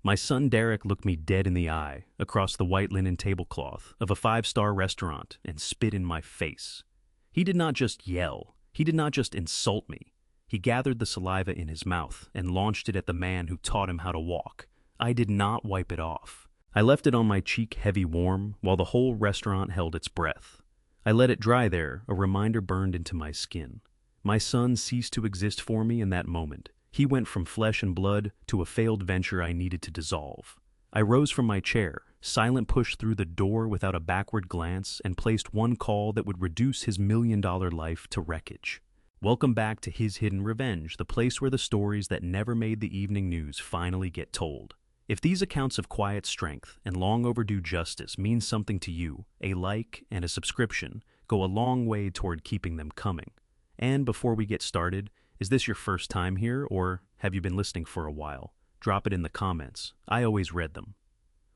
My son Derek looked me dead in the eye across the white linen tablecloth of a five-star restaurant and spit in my face. He did not just yell, he did not just insult me. He gathered the saliva in his mouth and launched it at the man who taught him how to walk. I did not wipe it off. I left it on my cheek heavy warm while the whole restaurant held its breath. I let it dry there, a reminder burned into my skin. My son ceased to exist for me in that moment. He went from flesh and blood to a failed venture I needed to dissolve. I rose from my chair, silent push through the door without a backward glance, and placed one call that would reduce his million-dollar life to wreckage. Welcome back to His Hidden Revenge, the place where the stories that never made the evening news finally get told. If these accounts of quiet strength and long overdue justice mean something to you, a like and a subscription go a long way toward keeping them coming. And before we get started, is this your first time here, or have you been listening for a while? Drop it in the comments. I always read them.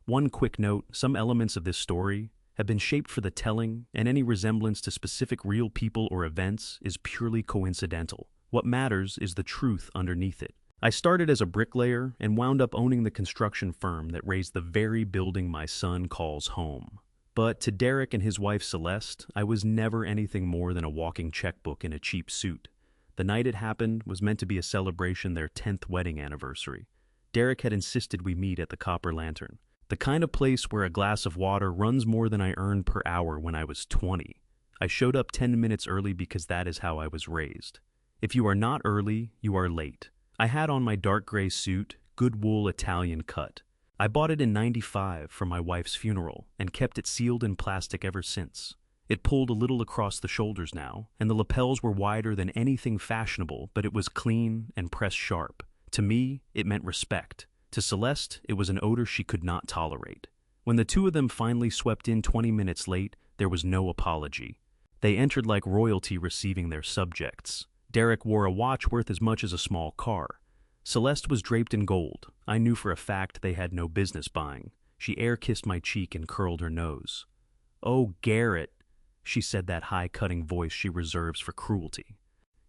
One quick note, some elements of this story have been shaped for the telling, and any resemblance to specific real people or events is purely coincidental. What matters is the truth underneath it. I started as a bricklayer and wound up owning the construction firm that raised the very building my son calls home. But to Derek and his wife Celeste, I was never anything more than a walking checkbook in a cheap suit. The night it happened was meant to be a celebration their 10th wedding anniversary. Derek had insisted we meet at the Copper Lantern, the kind of place where a glass of water runs more than I earned per hour when I was 20. I showed up 10 minutes early because that is how I was raised. If you are not early, you are late. I had on my dark gray suit, good wool Italian cut. I bought it in '95 for my wife's funeral and kept it sealed in plastic ever since. It pulled a little across the shoulders now, and the lapels were wider than anything fashionable, but it was clean and pressed sharp. To me, it meant respect. To Celeste, it was an odor she could not tolerate. When the two of them finally swept in 20 minutes late, there was no apology. They entered like royalty receiving their subjects. Derek wore a watch worth as much as a small car. Celeste was draped in gold. I knew for a fact they had no business buying. She air-kissed my cheek and curled her nose. "Oh, Garrett," she said, that high-cutting voice she reserves for cruelty.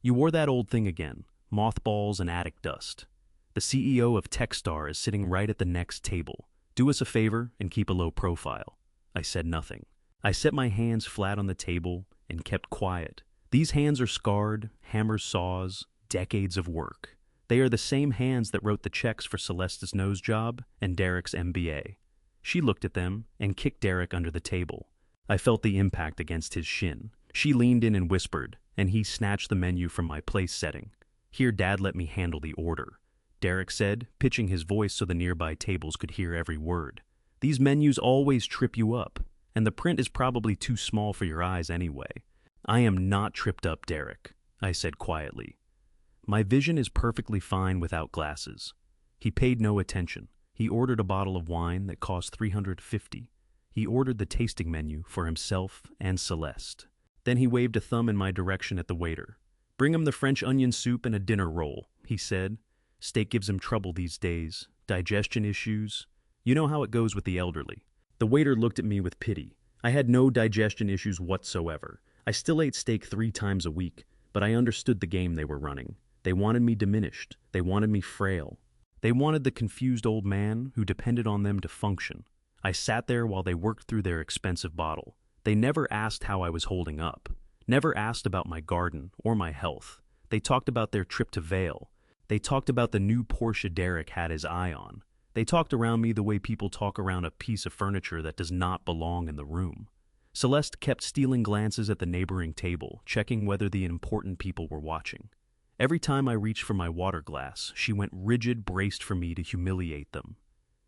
"You wore that old thing again, mothballs and attic dust. The CEO of Techstar is sitting right at the next table. Do us a favor and keep a low profile." I said nothing. I set my hands flat on the table and kept quiet. These hands are scarred, hammers, saws, decades of work. They are the same hands that wrote the checks for Celeste's nose job and Derek's MBA. She looked at them and kicked Derek under the table. I felt the impact against his shin. She leaned in and whispered, and he snatched the menu from my place setting. "Here, Dad, let me handle the order," Derek said, pitching his voice so the nearby tables could hear every word. "These menus always trip you up, and the print is probably too small for your eyes anyway." "I am not tripped up, Derek," I said quietly. "My vision is perfectly fine without glasses." He paid no attention. He ordered a bottle of wine that cost $350. He ordered the tasting menu for himself and Celeste. Then he waved a thumb in my direction at the waiter. "Bring him the French onion soup and a dinner roll," he said. "Steak gives him trouble these days. Digestion issues. You know how it goes with the elderly." The waiter looked at me with pity. I had no digestion issues whatsoever. I still ate steak 3 times a week, but I understood the game they were running. They wanted me diminished. They wanted me frail. They wanted the confused old man who depended on them to function. I sat there while they worked through their expensive bottle. They never asked how I was holding up. Never asked about my garden or my health. They talked about their trip to Vail. They talked about the new Porsche Derek had his eye on. They talked around me the way people talk around a piece of furniture that does not belong in the room. Celeste kept stealing glances at the neighboring table, checking whether the important people were watching. Every time I reached for my water glass, she went rigid, braced for me to humiliate them.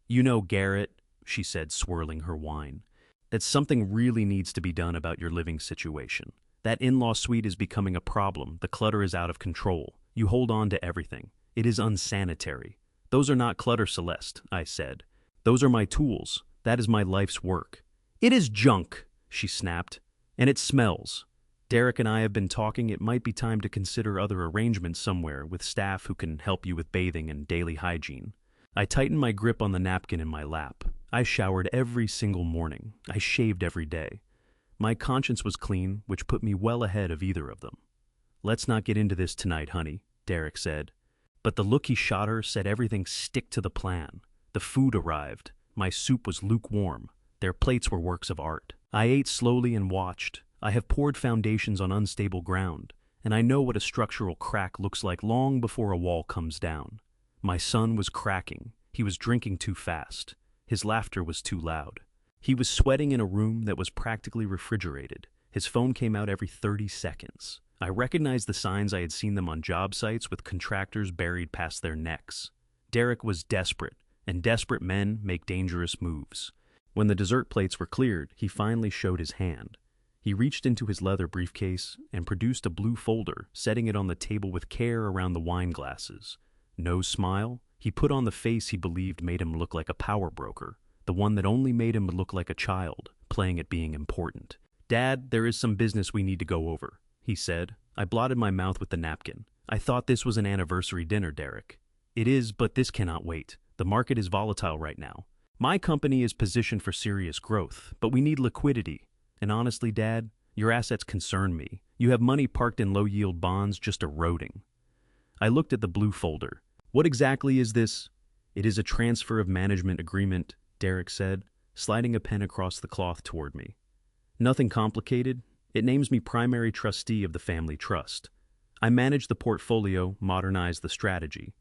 "You know, Garrett," she said, swirling her wine, "that something really needs to be done about your living situation. That in-law suite is becoming a problem. The clutter is out of control. You hold on to everything. It is unsanitary." "Those are not clutter, Celeste," I said. "Those are my tools. That is my life's work." "It is junk," she snapped, "and it smells. Derek and I have been talking. It might be time to consider other arrangements somewhere with staff who can help you with bathing and daily hygiene." I tightened my grip on the napkin in my lap. I showered every single morning. I shaved every day. My conscience was clean, which put me well ahead of either of them. "Let's not get into this tonight, honey," Derek said. But the look he shot her said everything stick to the plan. The food arrived. My soup was lukewarm. Their plates were works of art. I ate slowly and watched. I have poured foundations on unstable ground, and I know what a structural crack looks like long before a wall comes down. My son was cracking. He was drinking too fast. His laughter was too loud. He was sweating in a room that was practically refrigerated. His phone came out every 30 seconds. I recognized the signs. I had seen them on job sites with contractors buried past their necks. Derek was desperate, and desperate men make dangerous moves. When the dessert plates were cleared, he finally showed his hand. He reached into his leather briefcase and produced a blue folder, setting it on the table with care around the wine glasses. No smile. He put on the face he believed made him look like a power broker, the one that only made him look like a child, playing at being important. "Dad, there is some business we need to go over," he said. I blotted my mouth with the napkin. "I thought this was an anniversary dinner, Derek." "It is, but this cannot wait. The market is volatile right now. My company is positioned for serious growth, but we need liquidity. And honestly, Dad, your assets concern me. You have money parked in low-yield bonds just eroding." I looked at the blue folder. "What exactly is this?" "It is a transfer of management agreement," Derek said, sliding a pen across the cloth toward me. "Nothing complicated. It names me primary trustee of the family trust. I manage the portfolio, modernize the strategy.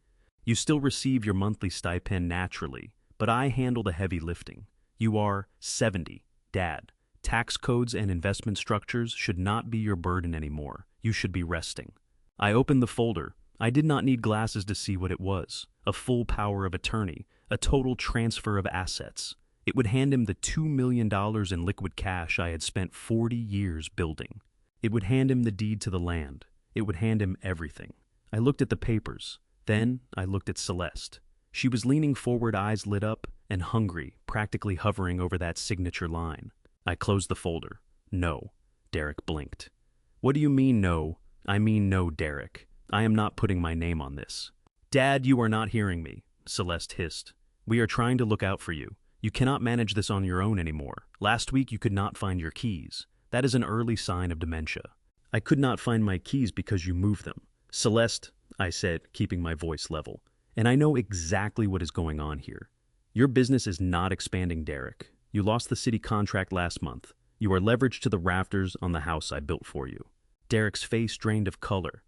You still receive your monthly stipend naturally, but I handle the heavy lifting. You are 70, Dad. Tax codes and investment structures should not be your burden anymore. You should be resting." I opened the folder. I did not need glasses to see what it was. A full power of attorney, a total transfer of assets. It would hand him the $2 million in liquid cash I had spent 40 years building. It would hand him the deed to the land. It would hand him everything. I looked at the papers. Then I looked at Celeste. She was leaning forward, eyes lit up and hungry, practically hovering over that signature line. I closed the folder. "No." Derek blinked. "What do you mean, no?" "I mean no, Derek. I am not putting my name on this." "Dad, you are not hearing me," Celeste hissed. "We are trying to look out for you. You cannot manage this on your own anymore. Last week you could not find your keys. That is an early sign of dementia." "I could not find my keys because you moved them." "Celeste," I said, keeping my voice level, "and I know exactly what is going on here. Your business is not expanding, Derek. You lost the city contract last month. You are leveraged to the rafters on the house I built for you." Derek's face drained of color.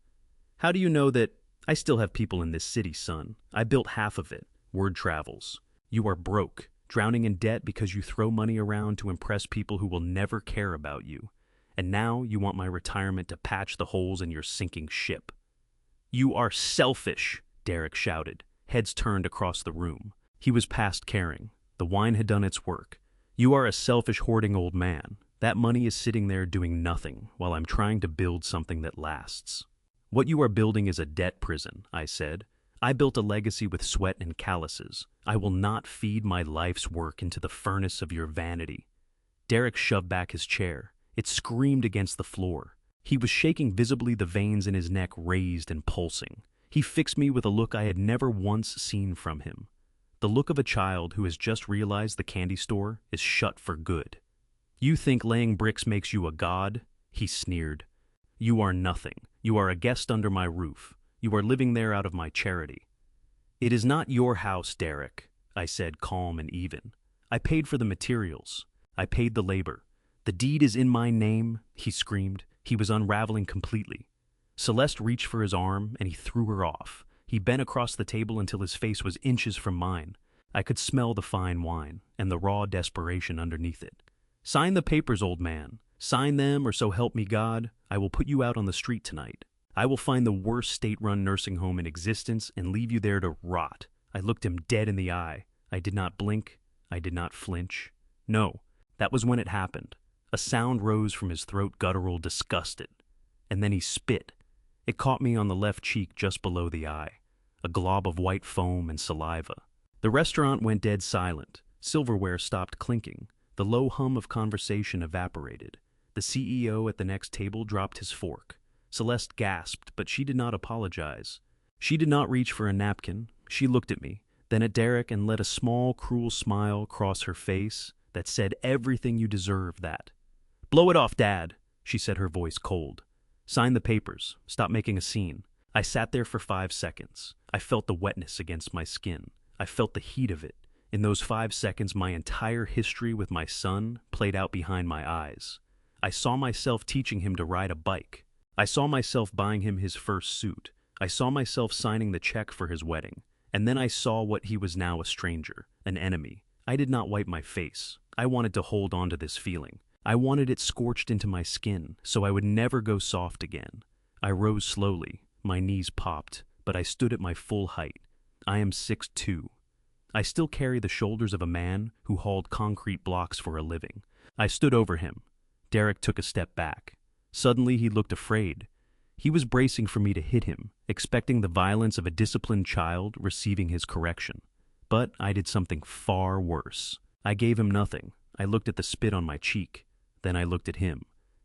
"How do you know that? I still have people in this city, son. I built half of it. Word travels. You are broke, drowning in debt because you throw money around to impress people who will never care about you. And now you want my retirement to patch the holes in your sinking ship." "You are selfish," Derek shouted, heads turned across the room. He was past caring. The wine had done its work. "You are a selfish, hoarding old man. That money is sitting there doing nothing while I'm trying to build something that lasts." "What you are building is a debt prison," I said. "I built a legacy with sweat and calluses. I will not feed my life's work into the furnace of your vanity." Derek shoved back his chair. It screamed against the floor. He was shaking visibly, the veins in his neck raised and pulsing. He fixed me with a look I had never once seen from him. The look of a child who has just realized the candy store is shut for good. "You think laying bricks makes you a god?" he sneered. "You are nothing. You are a guest under my roof. You are living there out of my charity." "It is not your house, Derek," I said, calm and even. "I paid for the materials. I paid the labor. The deed is in my name," he screamed. He was unraveling completely. Celeste reached for his arm, and he threw her off. He bent across the table until his face was inches from mine. I could smell the fine wine and the raw desperation underneath it. "Sign the papers, old man. Sign them, or so help me God, I will put you out on the street tonight. I will find the worst state-run nursing home in existence and leave you there to rot." I looked him dead in the eye. I did not blink. I did not flinch. No, that was when it happened. A sound rose from his throat, guttural, disgusted. And then he spit. It caught me on the left cheek just below the eye. A glob of white foam and saliva. The restaurant went dead silent. Silverware stopped clinking. The low hum of conversation evaporated. The CEO at the next table dropped his fork. Celeste gasped, but she did not apologize. She did not reach for a napkin. She looked at me, then at Derek, and let a small, cruel smile cross her face that said everything you deserve, that. "Blow it off, Dad," she said, her voice cold. "Sign the papers. Stop making a scene." I sat there for 5 seconds. I felt the wetness against my skin. I felt the heat of it. In those 5 seconds, my entire history with my son played out behind my eyes. I saw myself teaching him to ride a bike. I saw myself buying him his first suit. I saw myself signing the check for his wedding. And then I saw what he was now: a stranger, an enemy. I did not wipe my face. I wanted to hold on to this feeling. I wanted it scorched into my skin so I would never go soft again. I rose slowly. My knees popped, but I stood at my full height. I am 6'2". I still carry the shoulders of a man who hauled concrete blocks for a living. I stood over him. Derek took a step back. Suddenly he looked afraid. He was bracing for me to hit him, expecting the violence of a disciplined child receiving his correction. But I did something far worse. I gave him nothing. I looked at the spit on my cheek. Then I looked at him.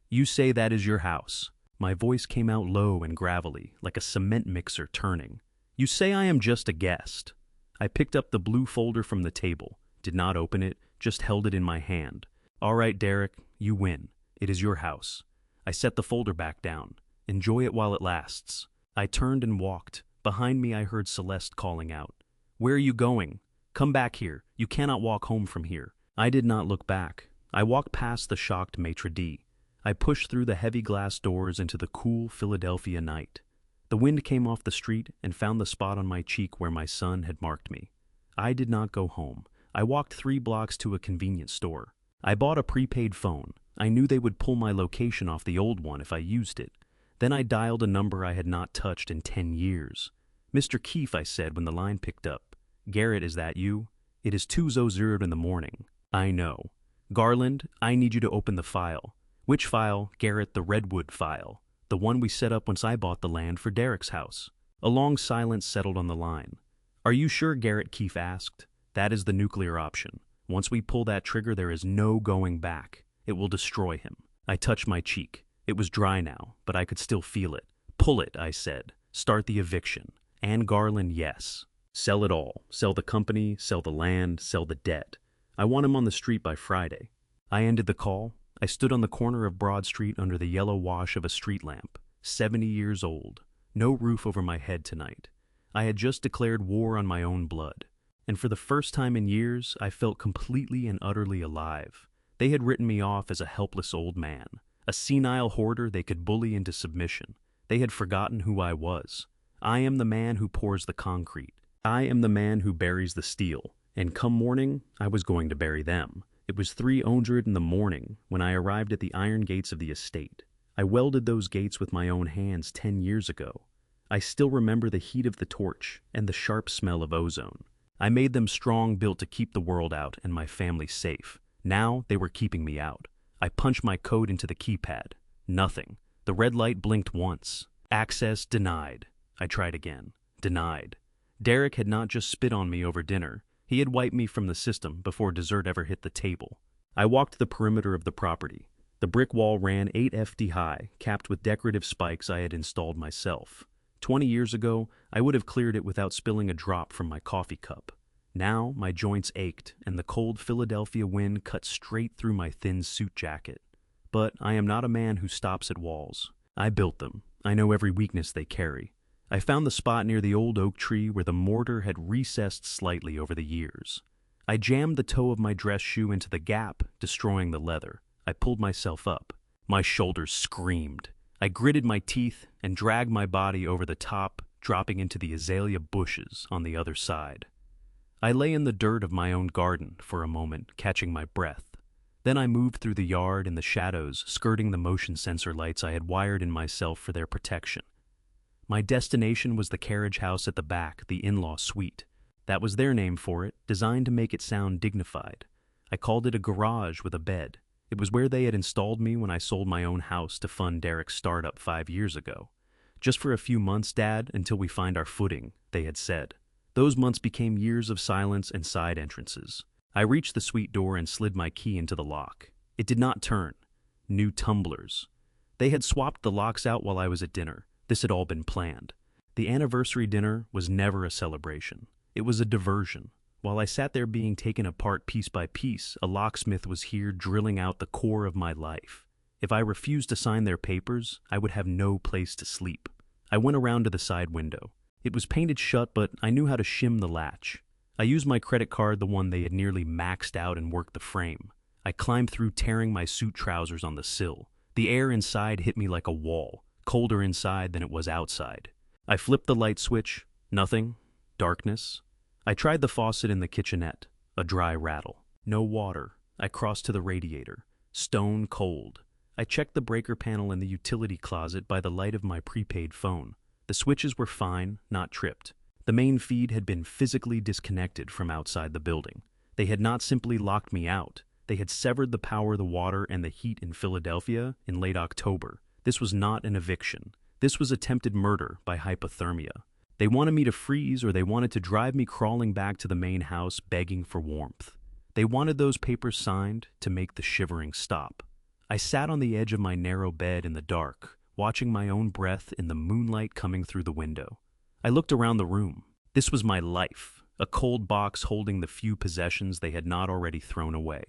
"You say that is your house." My voice came out low and gravelly, like a cement mixer turning. "You say I am just a guest." I picked up the blue folder from the table, did not open it, just held it in my hand. "All right, Derek, you win. It is your house." I set the folder back down. "Enjoy it while it lasts." I turned and walked. Behind me I heard Celeste calling out, "Where are you going? Come back here. You cannot walk home from here." I did not look back. I walked past the shocked maitre d'. I pushed through the heavy glass doors into the cool Philadelphia night. The wind came off the street and found the spot on my cheek where my son had marked me. I did not go home. I walked 3 blocks to a convenience store. I bought a prepaid phone. I knew they would pull my location off the old one if I used it. Then I dialed a number I had not touched in 10 years. "Mr. Keefe," I said when the line picked up. "Garrett, is that you? It is 2:00 in the morning." "I know." "Garland, I need you to open the file." "Which file?" "Garrett, the Redwood file. The one we set up once I bought the land for Derek's house." A long silence settled on the line. "Are you sure?" Garrett Keefe asked. "That is the nuclear option. Once we pull that trigger, there is no going back. It will destroy him." I touched my cheek. It was dry now, but I could still feel it. "Pull it," I said. "Start the eviction." "And Garland, yes. Sell it all. Sell the company, sell the land, sell the debt. I want him on the street by Friday." I ended the call. I stood on the corner of Broad Street under the yellow wash of a street lamp, 70 years old, no roof over my head tonight. I had just declared war on my own blood, and for the first time in years, I felt completely and utterly alive. They had written me off as a helpless old man, a senile hoarder they could bully into submission. They had forgotten who I was. I am the man who pours the concrete. I am the man who buries the steel. And come morning, I was going to bury them. It was 3:00 in the morning when I arrived at the iron gates of the estate. I welded those gates with my own hands 10 years ago. I still remember the heat of the torch and the sharp smell of ozone. I made them strong, built to keep the world out and my family safe. Now they were keeping me out. I punched my code into the keypad. Nothing. The red light blinked once. Access denied. I tried again. Denied. Derek had not just spit on me over dinner. He had wiped me from the system before dessert ever hit the table. I walked the perimeter of the property. The brick wall ran 8 FT high, capped with decorative spikes I had installed myself. 20 years ago, I would have cleared it without spilling a drop from my coffee cup. Now, my joints ached, and the cold Philadelphia wind cut straight through my thin suit jacket. But I am not a man who stops at walls. I built them. I know every weakness they carry. I found the spot near the old oak tree where the mortar had recessed slightly over the years. I jammed the toe of my dress shoe into the gap, destroying the leather. I pulled myself up. My shoulders screamed. I gritted my teeth and dragged my body over the top, dropping into the azalea bushes on the other side. I lay in the dirt of my own garden for a moment, catching my breath. Then I moved through the yard in the shadows, skirting the motion sensor lights I had wired in myself for their protection. My destination was the carriage house at the back, the in-law suite. That was their name for it, designed to make it sound dignified. I called it a garage with a bed. It was where they had installed me when I sold my own house to fund Derek's startup 5 years ago. "Just for a few months, Dad, until we find our footing," they had said. Those months became years of silence and side entrances. I reached the suite door and slid my key into the lock. It did not turn. New tumblers. They had swapped the locks out while I was at dinner. This had all been planned. The anniversary dinner was never a celebration. It was a diversion. While I sat there being taken apart piece by piece, a locksmith was here drilling out the core of my life. If I refused to sign their papers, I would have no place to sleep. I went around to the side window. It was painted shut, but I knew how to shim the latch. I used my credit card, the one they had nearly maxed out, and worked the frame. I climbed through, tearing my suit trousers on the sill. The air inside hit me like a wall, colder inside than it was outside. I flipped the light switch. Nothing. Darkness. I tried the faucet in the kitchenette. A dry rattle. No water. I crossed to the radiator. Stone cold. I checked the breaker panel in the utility closet by the light of my prepaid phone. The switches were fine, not tripped. The main feed had been physically disconnected from outside the building. They had not simply locked me out. They had severed the power, the water, and the heat in Philadelphia in late October. This was not an eviction. This was attempted murder by hypothermia. They wanted me to freeze, or they wanted to drive me crawling back to the main house begging for warmth. They wanted those papers signed to make the shivering stop. I sat on the edge of my narrow bed in the dark, watching my own breath in the moonlight coming through the window. I looked around the room. This was my life, a cold box holding the few possessions they had not already thrown away.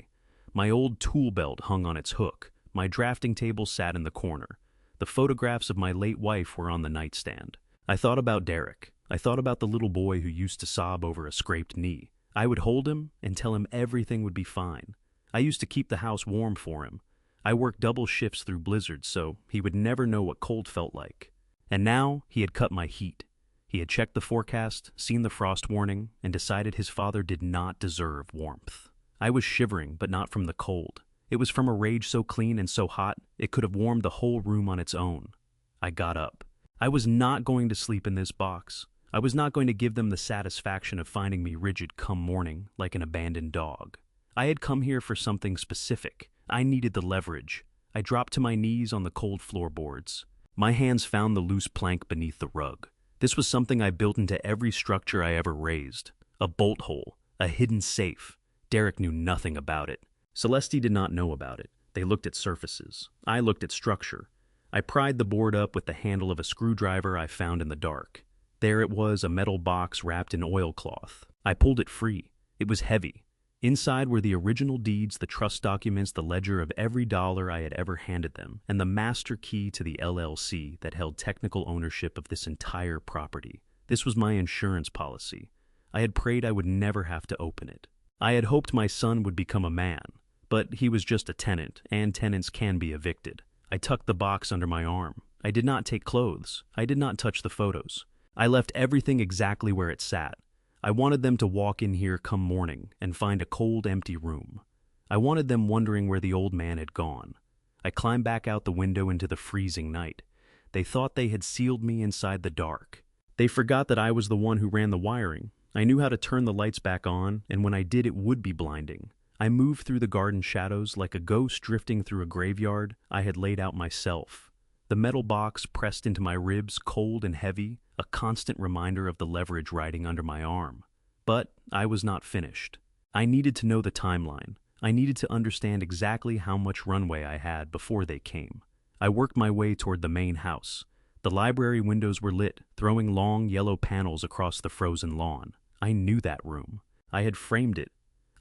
My old tool belt hung on its hook. My drafting table sat in the corner. The photographs of my late wife were on the nightstand. I thought about Derek. I thought about the little boy who used to sob over a scraped knee. I would hold him and tell him everything would be fine. I used to keep the house warm for him. I worked double shifts through blizzards so he would never know what cold felt like. And now he had cut my heat. He had checked the forecast, seen the frost warning, and decided his father did not deserve warmth. I was shivering, but not from the cold. It was from a rage so clean and so hot, it could have warmed the whole room on its own. I got up. I was not going to sleep in this box. I was not going to give them the satisfaction of finding me rigid come morning, like an abandoned dog. I had come here for something specific. I needed the leverage. I dropped to my knees on the cold floorboards. My hands found the loose plank beneath the rug. This was something I built into every structure I ever raised. A bolt hole, a hidden safe. Derek knew nothing about it. Celeste did not know about it. They looked at surfaces. I looked at structure. I pried the board up with the handle of a screwdriver I found in the dark. There it was, a metal box wrapped in oilcloth. I pulled it free. It was heavy. Inside were the original deeds, the trust documents, the ledger of every dollar I had ever handed them, and the master key to the LLC that held technical ownership of this entire property. This was my insurance policy. I had prayed I would never have to open it. I had hoped my son would become a man, but he was just a tenant, and tenants can be evicted. I tucked the box under my arm. I did not take clothes. I did not touch the photos. I left everything exactly where it sat. I wanted them to walk in here come morning and find a cold, empty room. I wanted them wondering where the old man had gone. I climbed back out the window into the freezing night. They thought they had sealed me inside the dark. They forgot that I was the one who ran the wiring. I knew how to turn the lights back on, and when I did, it would be blinding. I moved through the garden shadows like a ghost drifting through a graveyard I had laid out myself. The metal box pressed into my ribs, cold and heavy, a constant reminder of the leverage riding under my arm. But I was not finished. I needed to know the timeline. I needed to understand exactly how much runway I had before they came. I worked my way toward the main house. The library windows were lit, throwing long yellow panels across the frozen lawn. I knew that room. I had framed it.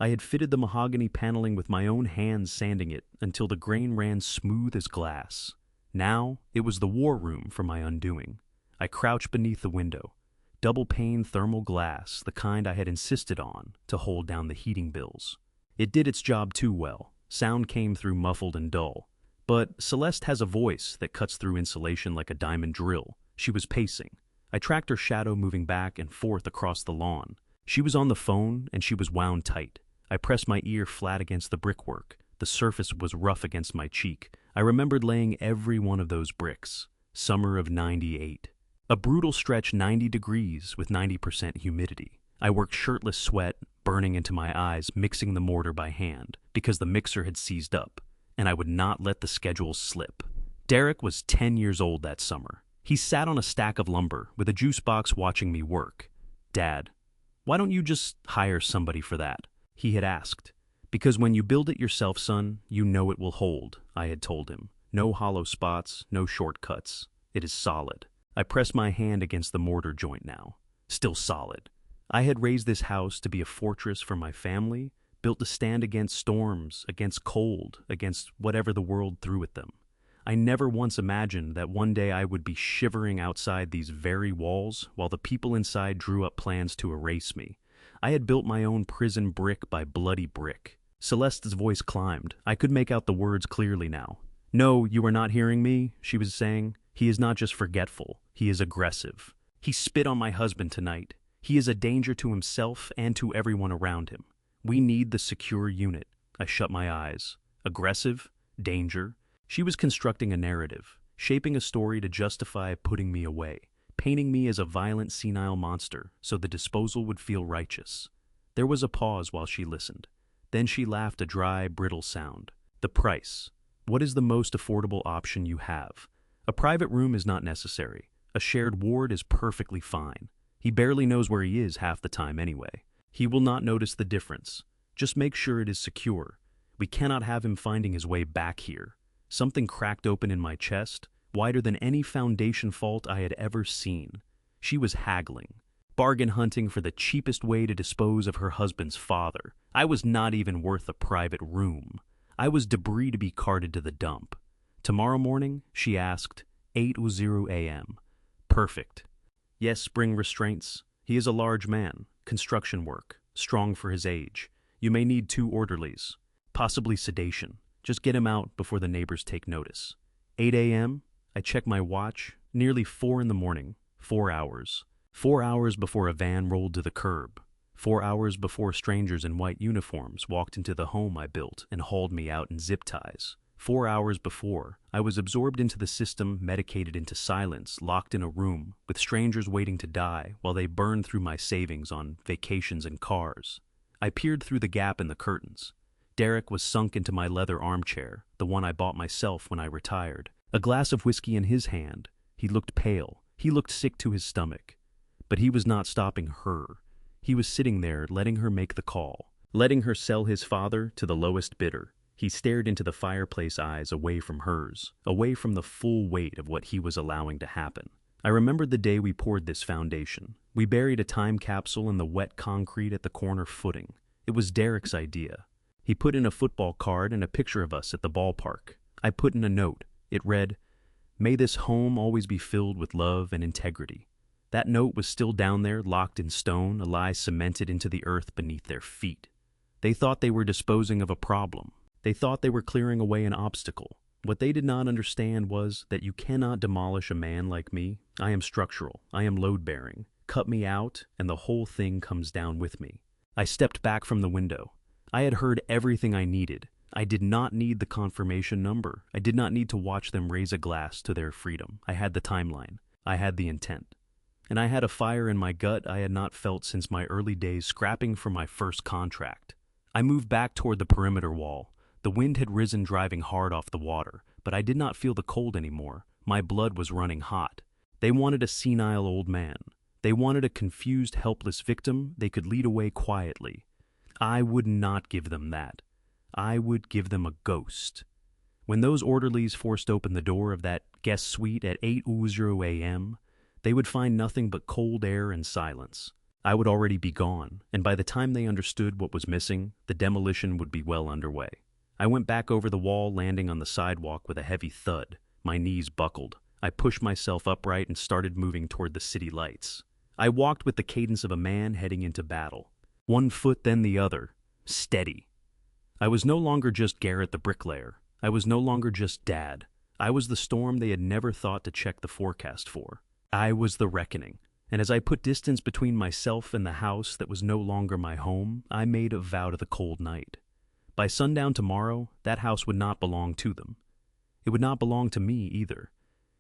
I had fitted the mahogany paneling with my own hands, sanding it until the grain ran smooth as glass. Now it was the war room for my undoing. I crouched beneath the window. Double-pane thermal glass, the kind I had insisted on to hold down the heating bills. It did its job too well. Sound came through muffled and dull. But Celeste has a voice that cuts through insulation like a diamond drill. She was pacing. I tracked her shadow moving back and forth across the lawn. She was on the phone, and she was wound tight. I pressed my ear flat against the brickwork. The surface was rough against my cheek. I remembered laying every one of those bricks. Summer of '98. A brutal stretch, 90 degrees with 90% humidity. I worked shirtless, sweat burning into my eyes, mixing the mortar by hand, because the mixer had seized up, and I would not let the schedule slip. Derek was 10 years old that summer. He sat on a stack of lumber with a juice box watching me work. "Dad, why don't you just hire somebody for that?" he had asked. "Because when you build it yourself, son, you know it will hold," I had told him. "No hollow spots, no shortcuts. It is solid." I pressed my hand against the mortar joint now. Still solid. I had raised this house to be a fortress for my family, built to stand against storms, against cold, against whatever the world threw at them. I never once imagined that one day I would be shivering outside these very walls while the people inside drew up plans to erase me. I had built my own prison brick by bloody brick. Celeste's voice climbed. I could make out the words clearly now. "No, you are not hearing me," she was saying. "He is not just forgetful. He is aggressive. He spit on my husband tonight. He is a danger to himself and to everyone around him. We need the secure unit." I shut my eyes. Aggressive? Danger? She was constructing a narrative, shaping a story to justify putting me away, painting me as a violent, senile monster so the disposal would feel righteous. There was a pause while she listened. Then she laughed a dry, brittle sound. "The price. What is the most affordable option you have? A private room is not necessary. A shared ward is perfectly fine. He barely knows where he is half the time anyway. He will not notice the difference. Just make sure it is secure. We cannot have him finding his way back here." Something cracked open in my chest, wider than any foundation fault I had ever seen. She was haggling, bargain hunting for the cheapest way to dispose of her husband's father. I was not even worth a private room. I was debris to be carted to the dump. "Tomorrow morning?" she asked. 8:00 a.m. Perfect. Yes, spring restraints. He is a large man. Construction work. Strong for his age. You may need 2 orderlies. Possibly sedation. Just get him out before the neighbors take notice. 8 a.m. I check my watch. Nearly 4 in the morning. 4 hours. 4 hours before a van rolled to the curb. 4 hours before strangers in white uniforms walked into the home I built and hauled me out in zip ties. 4 hours before, I was absorbed into the system, medicated into silence, locked in a room, with strangers waiting to die while they burned through my savings on vacations and cars. I peered through the gap in the curtains. Derek was sunk into my leather armchair, the one I bought myself when I retired. A glass of whiskey in his hand. He looked pale. He looked sick to his stomach. But he was not stopping her. He was sitting there, letting her make the call, letting her sell his father to the lowest bidder. He stared into the fireplace eyes away from hers, away from the full weight of what he was allowing to happen. I remembered the day we poured this foundation. We buried a time capsule in the wet concrete at the corner footing. It was Derek's idea. He put in a football card and a picture of us at the ballpark. I put in a note. It read, "May this home always be filled with love and integrity." That note was still down there, locked in stone, a lie cemented into the earth beneath their feet. They thought they were disposing of a problem. They thought they were clearing away an obstacle. What they did not understand was that you cannot demolish a man like me. I am structural. I am load-bearing. Cut me out, and the whole thing comes down with me. I stepped back from the window. I had heard everything I needed. I did not need the confirmation number. I did not need to watch them raise a glass to their freedom. I had the timeline. I had the intent. And I had a fire in my gut I had not felt since my early days scrapping for my first contract. I moved back toward the perimeter wall. The wind had risen, driving hard off the water, but I did not feel the cold anymore. My blood was running hot. They wanted a senile old man. They wanted a confused, helpless victim they could lead away quietly. I would not give them that. I would give them a ghost. When those orderlies forced open the door of that guest suite at 8:00 a.m., they would find nothing but cold air and silence. I would already be gone, and by the time they understood what was missing, the demolition would be well underway. I went back over the wall, landing on the sidewalk with a heavy thud. My knees buckled. I pushed myself upright and started moving toward the city lights. I walked with the cadence of a man heading into battle. One foot, then the other. Steady. I was no longer just Garrett the bricklayer. I was no longer just Dad. I was the storm they had never thought to check the forecast for. I was the reckoning. And as I put distance between myself and the house that was no longer my home, I made a vow to the cold night. By sundown tomorrow, that house would not belong to them. It would not belong to me either.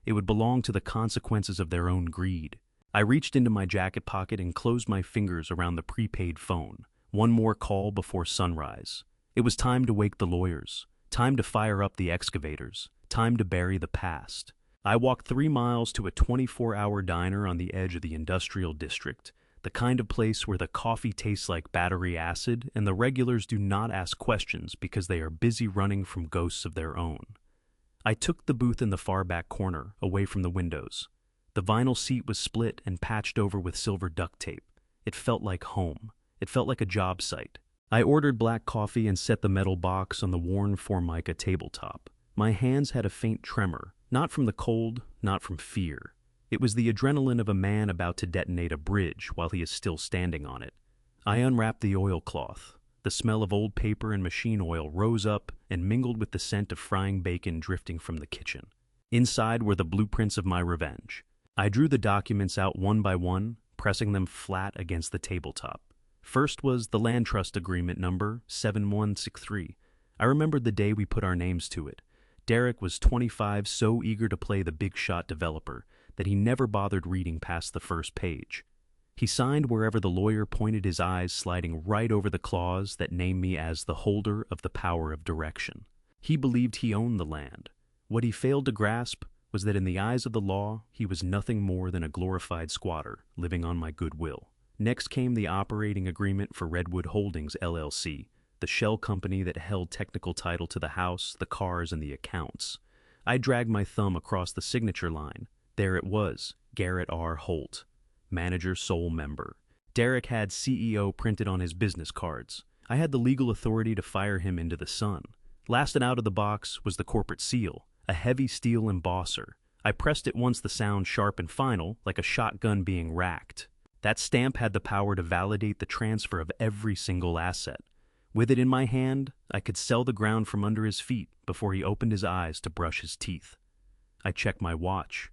It would belong to the consequences of their own greed. I reached into my jacket pocket and closed my fingers around the prepaid phone. One more call before sunrise. It was time to wake the lawyers. Time to fire up the excavators. Time to bury the past. I walked 3 miles to a 24-hour diner on the edge of the industrial district, the kind of place where the coffee tastes like battery acid and the regulars do not ask questions because they are busy running from ghosts of their own. I took the booth in the far back corner, away from the windows. The vinyl seat was split and patched over with silver duct tape. It felt like home. It felt like a job site. I ordered black coffee and set the metal box on the worn Formica tabletop. My hands had a faint tremor, not from the cold, not from fear. It was the adrenaline of a man about to detonate a bridge while he is still standing on it. I unwrapped the oilcloth. The smell of old paper and machine oil rose up and mingled with the scent of frying bacon drifting from the kitchen. Inside were the blueprints of my revenge. I drew the documents out one by one, pressing them flat against the tabletop. First was the land trust agreement number 7163. I remembered the day we put our names to it. Derek was 25, so eager to play the big shot developer that he never bothered reading past the first page. He signed wherever the lawyer pointed his eyes, sliding right over the clause that named me as the holder of the power of direction. He believed he owned the land. What he failed to grasp was that in the eyes of the law, he was nothing more than a glorified squatter living on my goodwill. Next came the operating agreement for Redwood Holdings, LLC, the shell company that held technical title to the house, the cars, and the accounts. I dragged my thumb across the signature line. There it was, Garrett R. Holt, manager, sole member. Derek had CEO printed on his business cards. I had the legal authority to fire him into the sun. Last and out of the box was the corporate seal, a heavy steel embosser. I pressed it once, the sound sharp and final, like a shotgun being racked. That stamp had the power to validate the transfer of every single asset. With it in my hand, I could sell the ground from under his feet before he opened his eyes to brush his teeth. I checked my watch.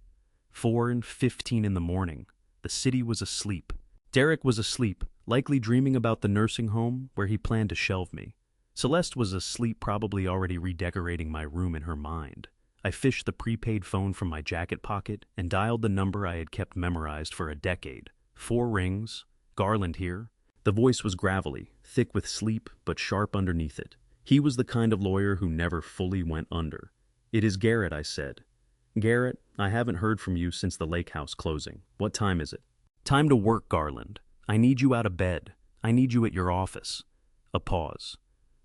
4:15 in the morning. The city was asleep. Derek was asleep, likely dreaming about the nursing home where he planned to shelve me. Celeste was asleep, probably already redecorating my room in her mind. I fished the prepaid phone from my jacket pocket and dialed the number I had kept memorized for a decade. 4 rings. Garland here. The voice was gravelly, thick with sleep, but sharp underneath it. He was the kind of lawyer who never fully went under. "It is Garrett," I said. "Garrett, I haven't heard from you since the lake house closing. What time is it?" "Time to work, Garland. I need you out of bed. I need you at your office." A pause.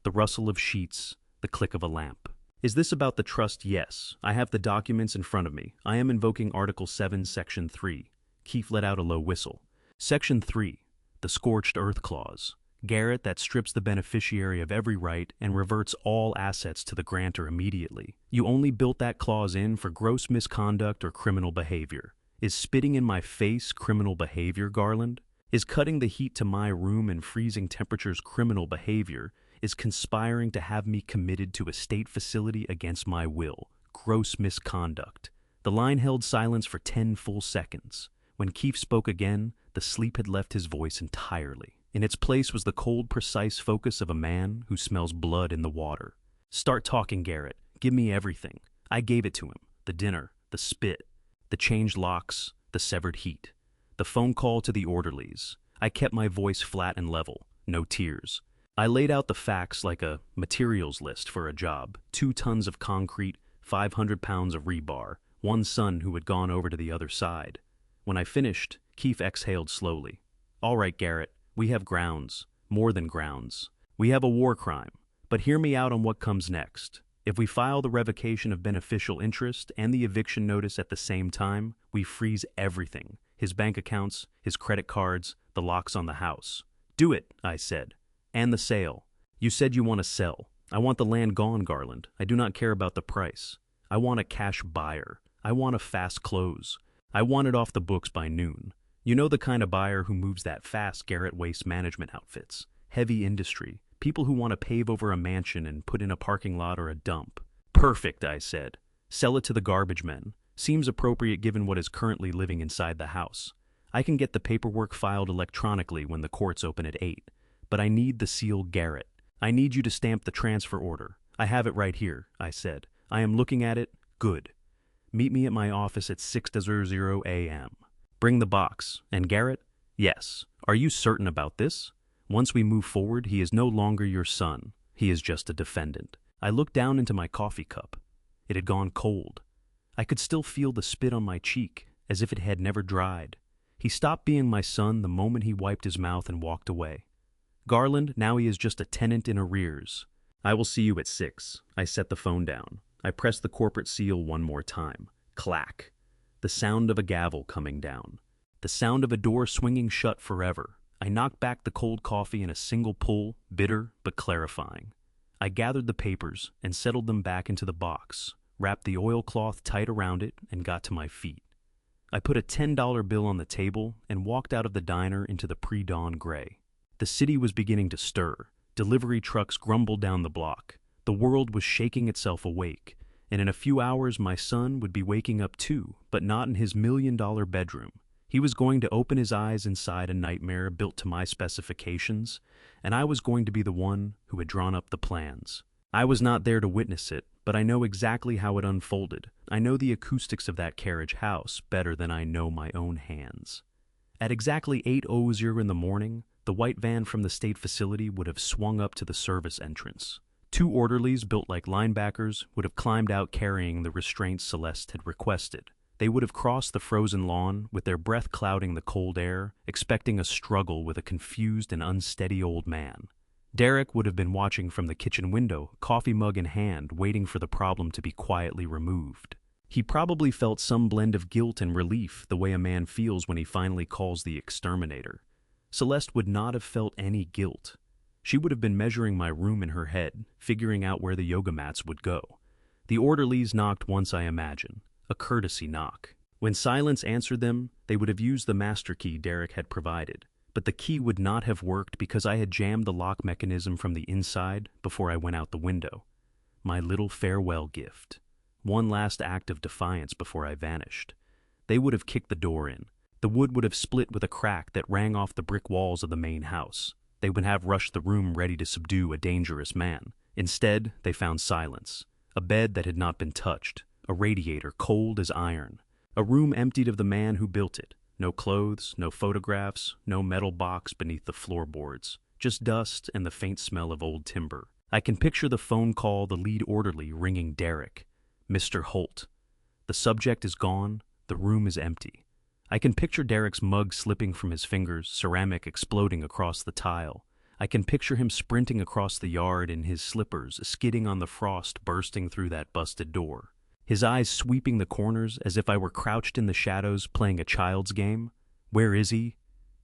The rustle of sheets, the click of a lamp. "Is this about the trust?" "Yes. I have the documents in front of me. I am invoking Article 7, Section 3. Keefe let out a low whistle. Section 3, the scorched earth clause. Garrett, that strips the beneficiary of every right and reverts all assets to the grantor immediately. You only built that clause in for gross misconduct or criminal behavior. Is spitting in my face criminal behavior, Garland? Is cutting the heat to my room and freezing temperatures criminal behavior? Is conspiring to have me committed to a state facility against my will gross misconduct?" The line held silence for 10 full seconds. When Keefe spoke again, the sleep had left his voice entirely. In its place was the cold, precise focus of a man who smells blood in the water. "Start talking, Garrett. Give me everything." I gave it to him. The dinner, the spit, the changed locks, the severed heat, the phone call to the orderlies. I kept my voice flat and level, no tears. I laid out the facts like a materials list for a job: 2 tons of concrete, 500 pounds of rebar, one son who had gone over to the other side. When I finished, Keefe exhaled slowly. "All right, Garrett, we have grounds, more than grounds. We have a war crime, but hear me out on what comes next. If we file the revocation of beneficial interest and the eviction notice at the same time, we freeze everything: his bank accounts, his credit cards, the locks on the house." "Do it," I said. "And the sale. You said you want to sell. I want the land gone, Garland. I do not care about the price. I want a cash buyer. I want a fast close. I want it off the books by noon. You know the kind of buyer who moves that fast. Garrett Waste Management outfits. Heavy industry. People who want to pave over a mansion and put in a parking lot or a dump." "Perfect," I said. "Sell it to the garbage men. Seems appropriate given what is currently living inside the house. I can get the paperwork filed electronically when the courts open at 8. But I need the seal, Garrett. I need you to stamp the transfer order." "I have it right here," I said. "I am looking at it." "Good. Meet me at my office at 6:00 a.m. Bring the box. And Garrett?" "Yes. Are you certain about this? Once we move forward, he is no longer your son. He is just a defendant." I looked down into my coffee cup. It had gone cold. I could still feel the spit on my cheek, as if it had never dried. He stopped being my son the moment he wiped his mouth and walked away. "Garland, now he is just a tenant in arrears." "I will see you at 6. I set the phone down. I pressed the corporate seal one more time. Clack. The sound of a gavel coming down. The sound of a door swinging shut forever. I knocked back the cold coffee in a single pull, bitter but clarifying. I gathered the papers and settled them back into the box, wrapped the oilcloth tight around it, and got to my feet. I put a $10 bill on the table and walked out of the diner into the pre-dawn gray. The city was beginning to stir. Delivery trucks grumbled down the block. The world was shaking itself awake, and in a few hours my son would be waking up too, but not in his $1 million bedroom. He was going to open his eyes inside a nightmare built to my specifications, and I was going to be the one who had drawn up the plans. I was not there to witness it, but I know exactly how it unfolded. I know the acoustics of that carriage house better than I know my own hands. At exactly 8:00 in the morning, the white van from the state facility would have swung up to the service entrance. Two orderlies built like linebackers would have climbed out carrying the restraints Celeste had requested. They would have crossed the frozen lawn, with their breath clouding the cold air, expecting a struggle with a confused and unsteady old man. Derek would have been watching from the kitchen window, coffee mug in hand, waiting for the problem to be quietly removed. He probably felt some blend of guilt and relief, the way a man feels when he finally calls the exterminator. Celeste would not have felt any guilt. She would have been measuring my room in her head, figuring out where the yoga mats would go. The orderlies knocked once, I imagine. A courtesy knock. When silence answered them, they would have used the master key Derek had provided, but the key would not have worked because I had jammed the lock mechanism from the inside before I went out the window. My little farewell gift. One last act of defiance before I vanished. They would have kicked the door in. The wood would have split with a crack that rang off the brick walls of the main house. They would have rushed the room ready to subdue a dangerous man. Instead, they found silence. A bed that had not been touched. A radiator cold as iron. A room emptied of the man who built it. No clothes, no photographs, no metal box beneath the floorboards. Just dust and the faint smell of old timber. I can picture the phone call, the lead orderly ringing Derek. Mr. Holt. The subject is gone. The room is empty. I can picture Derek's mug slipping from his fingers, ceramic exploding across the tile. I can picture him sprinting across the yard in his slippers, skidding on the frost, bursting through that busted door. His eyes sweeping the corners as if I were crouched in the shadows playing a child's game. Where is he?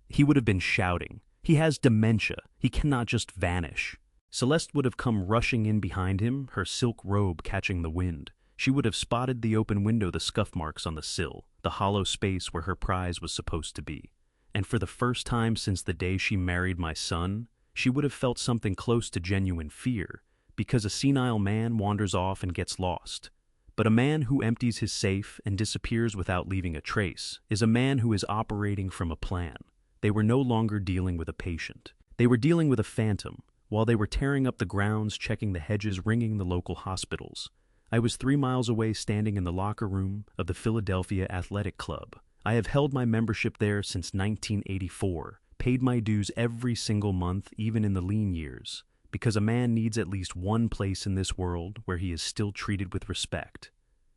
He would have been shouting. He has dementia. He cannot just vanish. Celeste would have come rushing in behind him, her silk robe catching the wind. She would have spotted the open window, the scuff marks on the sill, the hollow space where her prize was supposed to be. And for the first time since the day she married my son, she would have felt something close to genuine fear, because a senile man wanders off and gets lost. But a man who empties his safe and disappears without leaving a trace is a man who is operating from a plan. They were no longer dealing with a patient. They were dealing with a phantom. While they were tearing up the grounds, checking the hedges, ringing the local hospitals, I was 3 miles away standing in the locker room of the Philadelphia Athletic Club. I have held my membership there since 1984, paid my dues every single month, even in the lean years, because a man needs at least one place in this world where he is still treated with respect.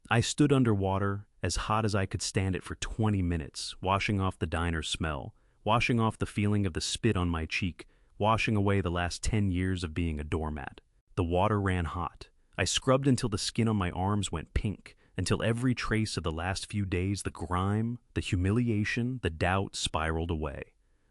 I stood underwater, as hot as I could stand it, for 20 minutes, washing off the diner smell, washing off the feeling of the spit on my cheek, washing away the last 10 years of being a doormat. The water ran hot. I scrubbed until the skin on my arms went pink, until every trace of the last few days, the grime, the humiliation, the doubt spiraled away.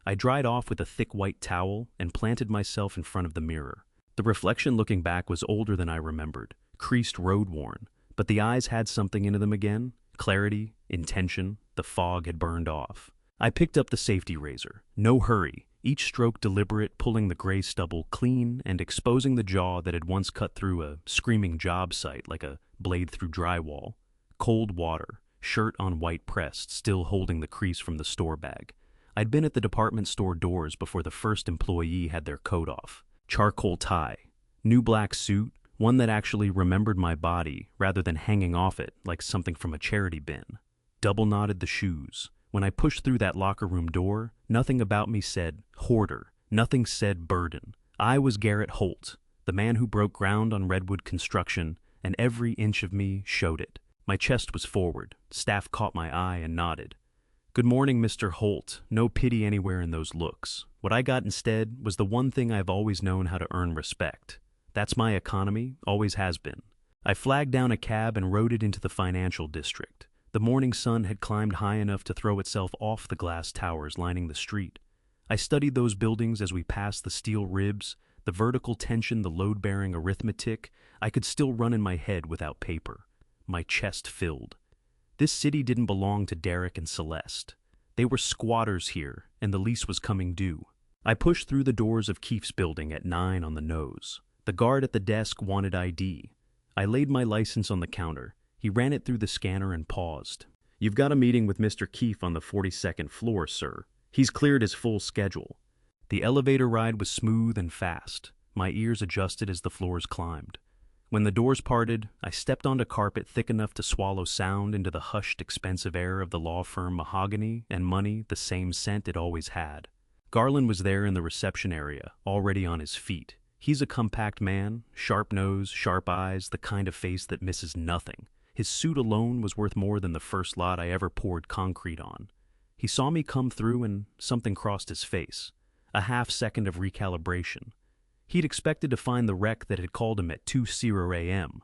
I dried off with a thick white towel and planted myself in front of the mirror. The reflection looking back was older than I remembered, creased, road-worn, but the eyes had something into them again, clarity, intention. The fog had burned off. I picked up the safety razor. No hurry, each stroke deliberate, pulling the gray stubble clean and exposing the jaw that had once cut through a screaming job site like a blade through drywall. Cold water, shirt on white pressed, still holding the crease from the store bag. I'd been at the department store doors before the first employee had their coat off. Charcoal tie, new black suit, one that actually remembered my body rather than hanging off it like something from a charity bin. Double-knotted the shoes. When I pushed through that locker room door, nothing about me said hoarder, nothing said burden. I was Garrett Holt, the man who broke ground on Redwood construction, and every inch of me showed it. My chest was forward. Staff caught my eye and nodded. Good morning, Mr. Holt. No pity anywhere in those looks. What I got instead was the one thing I've always known how to earn respect. That's my economy, always has been. I flagged down a cab and rode it into the financial district. The morning sun had climbed high enough to throw itself off the glass towers lining the street. I studied those buildings as we passed the steel ribs, the vertical tension, the load-bearing arithmetic. I could still run in my head without paper. My chest filled. This city didn't belong to Derek and Celeste. They were squatters here, and the lease was coming due. I pushed through the doors of Keefe's building at 9 on the nose. The guard at the desk wanted ID. I laid my license on the counter. He ran it through the scanner and paused. "You've got a meeting with Mr. Keefe on the 42nd floor, sir. He's cleared his full schedule." The elevator ride was smooth and fast. My ears adjusted as the floors climbed. When the doors parted, I stepped onto carpet thick enough to swallow sound into the hushed, expensive air of the law firm. Mahogany and money, the same scent it always had. Garland was there in the reception area, already on his feet. He's a compact man, sharp nose, sharp eyes, the kind of face that misses nothing. His suit alone was worth more than the first lot I ever poured concrete on. He saw me come through and something crossed his face. A half-second of recalibration. He'd expected to find the wreck that had called him at 2:00 a.m.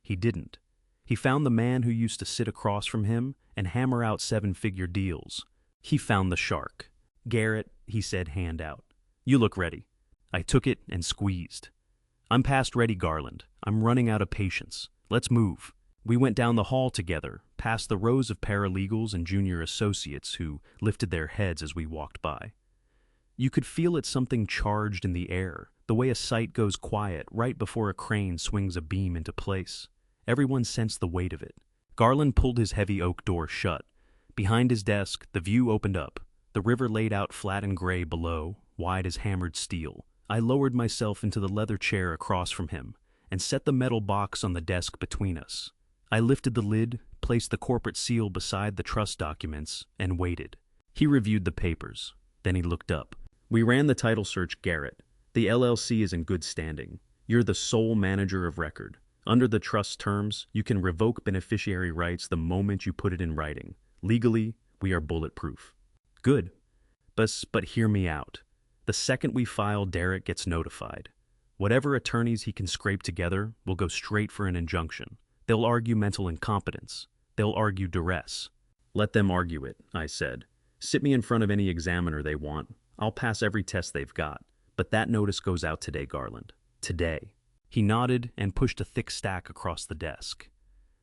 He didn't. He found the man who used to sit across from him and hammer out seven-figure deals. He found the shark. "Garrett," he said, hand out. "You look ready." I took it and squeezed. "I'm past ready, Garland. I'm running out of patience. Let's move." We went down the hall together, past the rows of paralegals and junior associates who lifted their heads as we walked by. You could feel it, something charged in the air, the way a site goes quiet right before a crane swings a beam into place. Everyone sensed the weight of it. Garland pulled his heavy oak door shut. Behind his desk, the view opened up. The river laid out flat and gray below, wide as hammered steel. I lowered myself into the leather chair across from him and set the metal box on the desk between us. I lifted the lid, placed the corporate seal beside the trust documents, and waited. He reviewed the papers. Then he looked up. "We ran the title search, Garrett. The LLC is in good standing. You're the sole manager of record. Under the trust terms, you can revoke beneficiary rights the moment you put it in writing. Legally, we are bulletproof." "Good. But hear me out. The second we file, Derek gets notified. Whatever attorneys he can scrape together will go straight for an injunction. They'll argue mental incompetence. They'll argue duress." "Let them argue it," I said. "Sit me in front of any examiner they want. I'll pass every test they've got. But that notice goes out today, Garland. Today." He nodded and pushed a thick stack across the desk.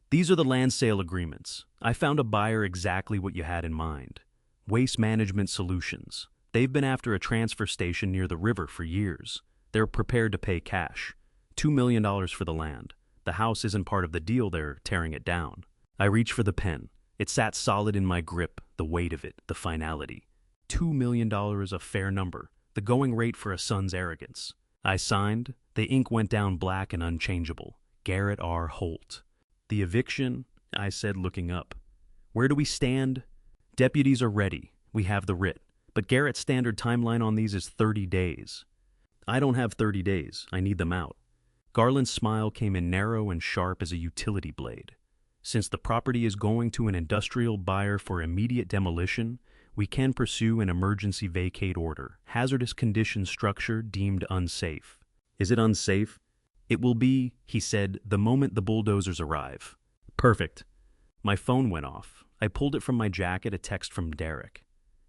"These are the land sale agreements. I found a buyer exactly what you had in mind. Waste Management Solutions. They've been after a transfer station near the river for years. They're prepared to pay cash. $2 million for the land. The house isn't part of the deal, they're tearing it down." I reached for the pen. It sat solid in my grip, the weight of it, the finality. $2 million, a fair number, the going rate for a son's arrogance. I signed. The ink went down black and unchangeable. Garrett R. Holt. "The eviction," I said, looking up. "Where do we stand?" "Deputies are ready. We have the writ. But Garrett's standard timeline on these is 30 days. "I don't have 30 days. I need them out." Garland's smile came in narrow and sharp as a utility blade. "Since the property is going to an industrial buyer for immediate demolition, we can pursue an emergency vacate order. Hazardous condition structure deemed unsafe." "Is it unsafe?" "It will be," he said, "the moment the bulldozers arrive." "Perfect." My phone went off. I pulled it from my jacket, a text from Derek.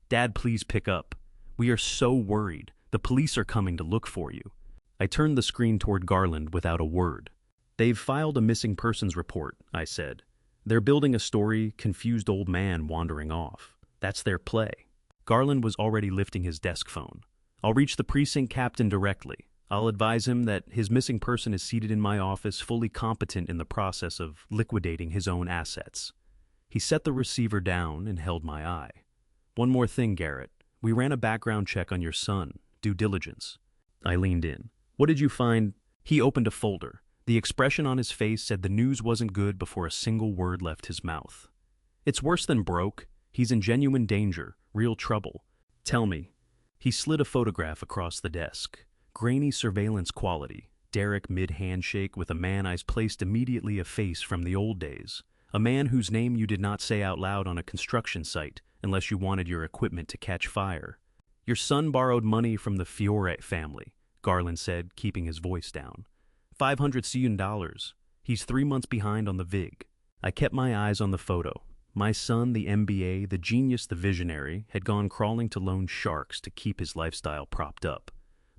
"Dad, please pick up. We are so worried. The police are coming to look for you." I turned the screen toward Garland without a word. "They've filed a missing persons report," I said. "They're building a story, confused old man wandering off. That's their play." Garland was already lifting his desk phone. "I'll reach the precinct captain directly. I'll advise him that his missing person is seated in my office, fully competent in the process of liquidating his own assets." He set the receiver down and held my eye. "One more thing, Garrett. We ran a background check on your son, due diligence." I leaned in. "What did you find?" He opened a folder. The expression on his face said the news wasn't good before a single word left his mouth. "It's worse than broke. He's in genuine danger, real trouble." "Tell me." He slid a photograph across the desk. Grainy surveillance quality. Derek mid-handshake with a man I placed immediately a face from the old days. A man whose name you did not say out loud on a construction site unless you wanted your equipment to catch fire. "Your son borrowed money from the Fiore family," Garland said, keeping his voice down. $500,000. He's 3 months behind on the VIG. I kept my eyes on the photo. My son, the MBA, the genius, the visionary, had gone crawling to loan sharks to keep his lifestyle propped up.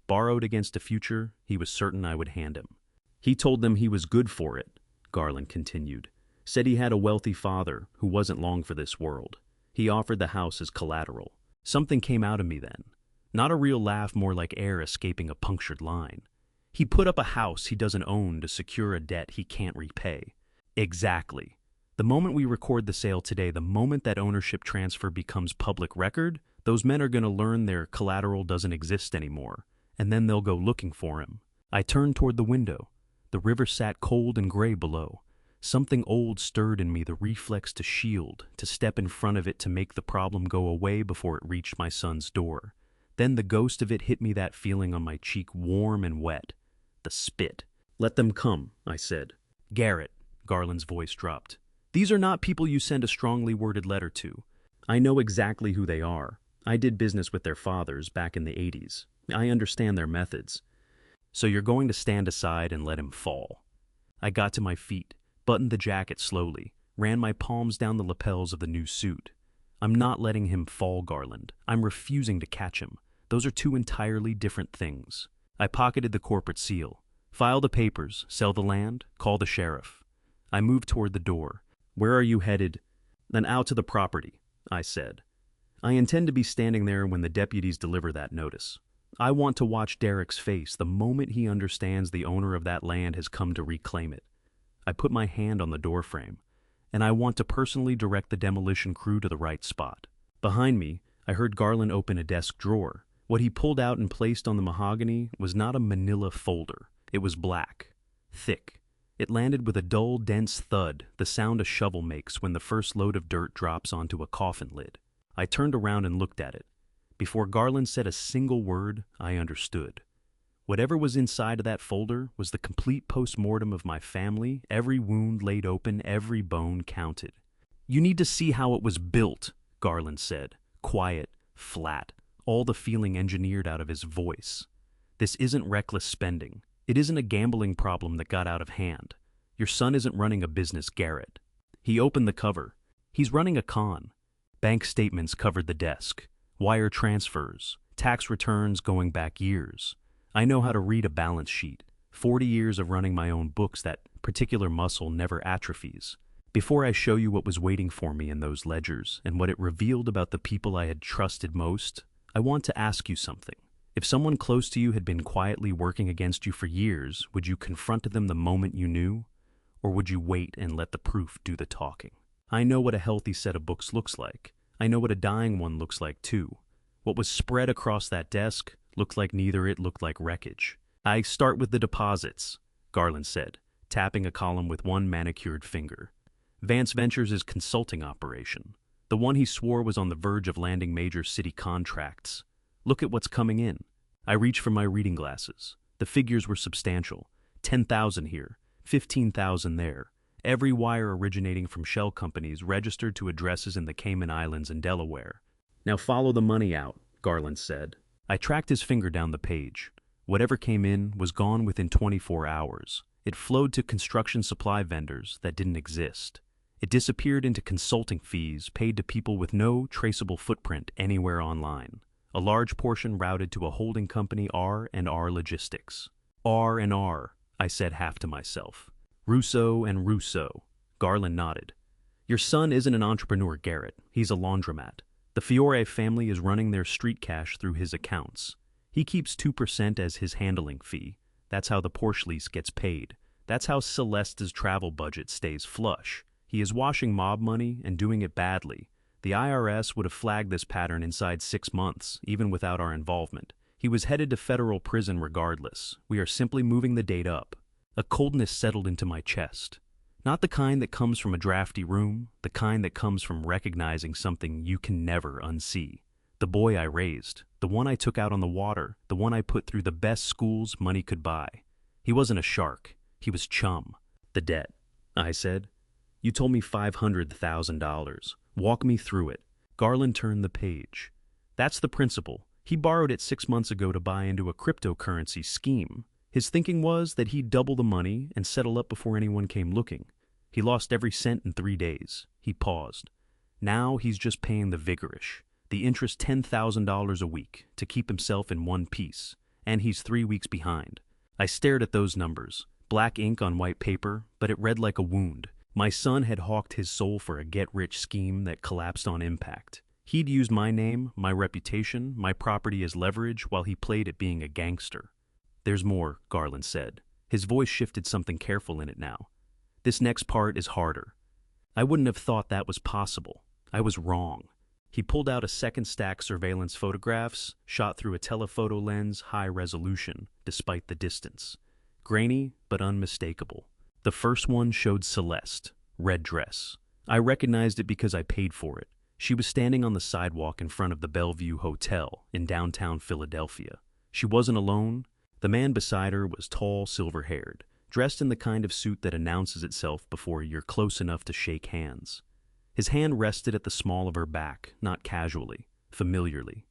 Borrowed against a future he was certain I would hand him. "He told them he was good for it," Garland continued. "Said he had a wealthy father who wasn't long for this world. He offered the house as collateral. Something came out of me then. Not a real laugh, more like air escaping a punctured line. He put up a house he doesn't own to secure a debt he can't repay. Exactly. The moment we record the sale today, the moment that ownership transfer becomes public record, those men are going to learn their collateral doesn't exist anymore, and then they'll go looking for him. I turned toward the window. The river sat cold and gray below. Something old stirred in me, the reflex to shield, to step in front of it to make the problem go away before it reached my son's door. Then the ghost of it hit me, that feeling on my cheek, warm and wet. The spit. "Let them come," I said. "Garrett," Garland's voice dropped. "These are not people you send a strongly worded letter to. I know exactly who they are. I did business with their fathers back in the 80s. I understand their methods. So you're going to stand aside and let him fall." I got to my feet, buttoned the jacket slowly, ran my palms down the lapels of the new suit. "I'm not letting him fall, Garland. I'm refusing to catch him. Those are two entirely different things." I pocketed the corporate seal. "File the papers, sell the land, call the sheriff." I moved toward the door. "Where are you headed?" "Then out to the property," I said. "I intend to be standing there when the deputies deliver that notice. I want to watch Derek's face the moment he understands the owner of that land has come to reclaim it." I put my hand on the doorframe, "and I want to personally direct the demolition crew to the right spot." Behind me, I heard Garland open a desk drawer. What he pulled out and placed on the mahogany was not a manila folder. It was black, thick. It landed with a dull, dense thud, the sound a shovel makes when the first load of dirt drops onto a coffin lid. I turned around and looked at it. Before Garland said a single word, I understood. Whatever was inside of that folder was the complete post-mortem of my family, every wound laid open, every bone counted. "You need to see how it was built," Garland said, quiet, flat, all the feeling engineered out of his voice. "This isn't reckless spending. It isn't a gambling problem that got out of hand. Your son isn't running a business, Garrett." He opened the cover. "He's running a con." Bank statements covered the desk. Wire transfers, tax returns going back years. I know how to read a balance sheet. 40 years of running my own books, that particular muscle never atrophies. Before I show you what was waiting for me in those ledgers and what it revealed about the people I had trusted most, I want to ask you something. If someone close to you had been quietly working against you for years, would you confront them the moment you knew? Or would you wait and let the proof do the talking? I know what a healthy set of books looks like. I know what a dying one looks like too. What was spread across that desk looked like neither. It looked like wreckage. "I start with the deposits," Garland said, tapping a column with one manicured finger. "Vance Ventures' consulting operation. The one he swore was on the verge of landing major city contracts. Look at what's coming in." I reached for my reading glasses. The figures were substantial. 10,000 here, 15,000 there. Every wire originating from shell companies registered to addresses in the Cayman Islands and Delaware. "Now follow the money out," Garland said. I tracked his finger down the page. Whatever came in was gone within 24 hours. It flowed to construction supply vendors that didn't exist. It disappeared into consulting fees paid to people with no traceable footprint anywhere online. A large portion routed to a holding company, R&R Logistics. R&R, I said half to myself. Rousseau and Rousseau. Garland nodded. "Your son isn't an entrepreneur, Garrett. He's a laundromat. The Fiore family is running their street cash through his accounts. He keeps 2% as his handling fee. That's how the Porsche lease gets paid. That's how Celeste's travel budget stays flush. He is washing mob money and doing it badly. The IRS would have flagged this pattern inside 6 months, even without our involvement. He was headed to federal prison regardless. We are simply moving the date up." A coldness settled into my chest. Not the kind that comes from a drafty room, the kind that comes from recognizing something you can never unsee. The boy I raised, the one I took out on the water, the one I put through the best schools money could buy. He wasn't a shark. He was chum. "The debt," I said. "You told me $500,000. Walk me through it." Garland turned the page. "That's the principal. He borrowed it 6 months ago to buy into a cryptocurrency scheme. His thinking was that he'd double the money and settle up before anyone came looking. He lost every cent in 3 days." He paused. "Now he's just paying the vigorish. The interest $10,000 a week to keep himself in one piece. And he's 3 weeks behind." I stared at those numbers. Black ink on white paper, but it read like a wound. My son had hawked his soul for a get-rich scheme that collapsed on impact. He'd used my name, my reputation, my property as leverage while he played at being a gangster. There's more, Garland said. His voice shifted, something careful in it now. This next part is harder. I wouldn't have thought that was possible. I was wrong. He pulled out a second stack surveillance photographs, shot through a telephoto lens, high resolution, despite the distance. Grainy, but unmistakable. The first one showed Celeste, red dress. I recognized it because I paid for it. She was standing on the sidewalk in front of the Bellevue Hotel in downtown Philadelphia. She wasn't alone. The man beside her was tall, silver-haired, dressed in the kind of suit that announces itself before you're close enough to shake hands. His hand rested at the small of her back, not casually, familiarly.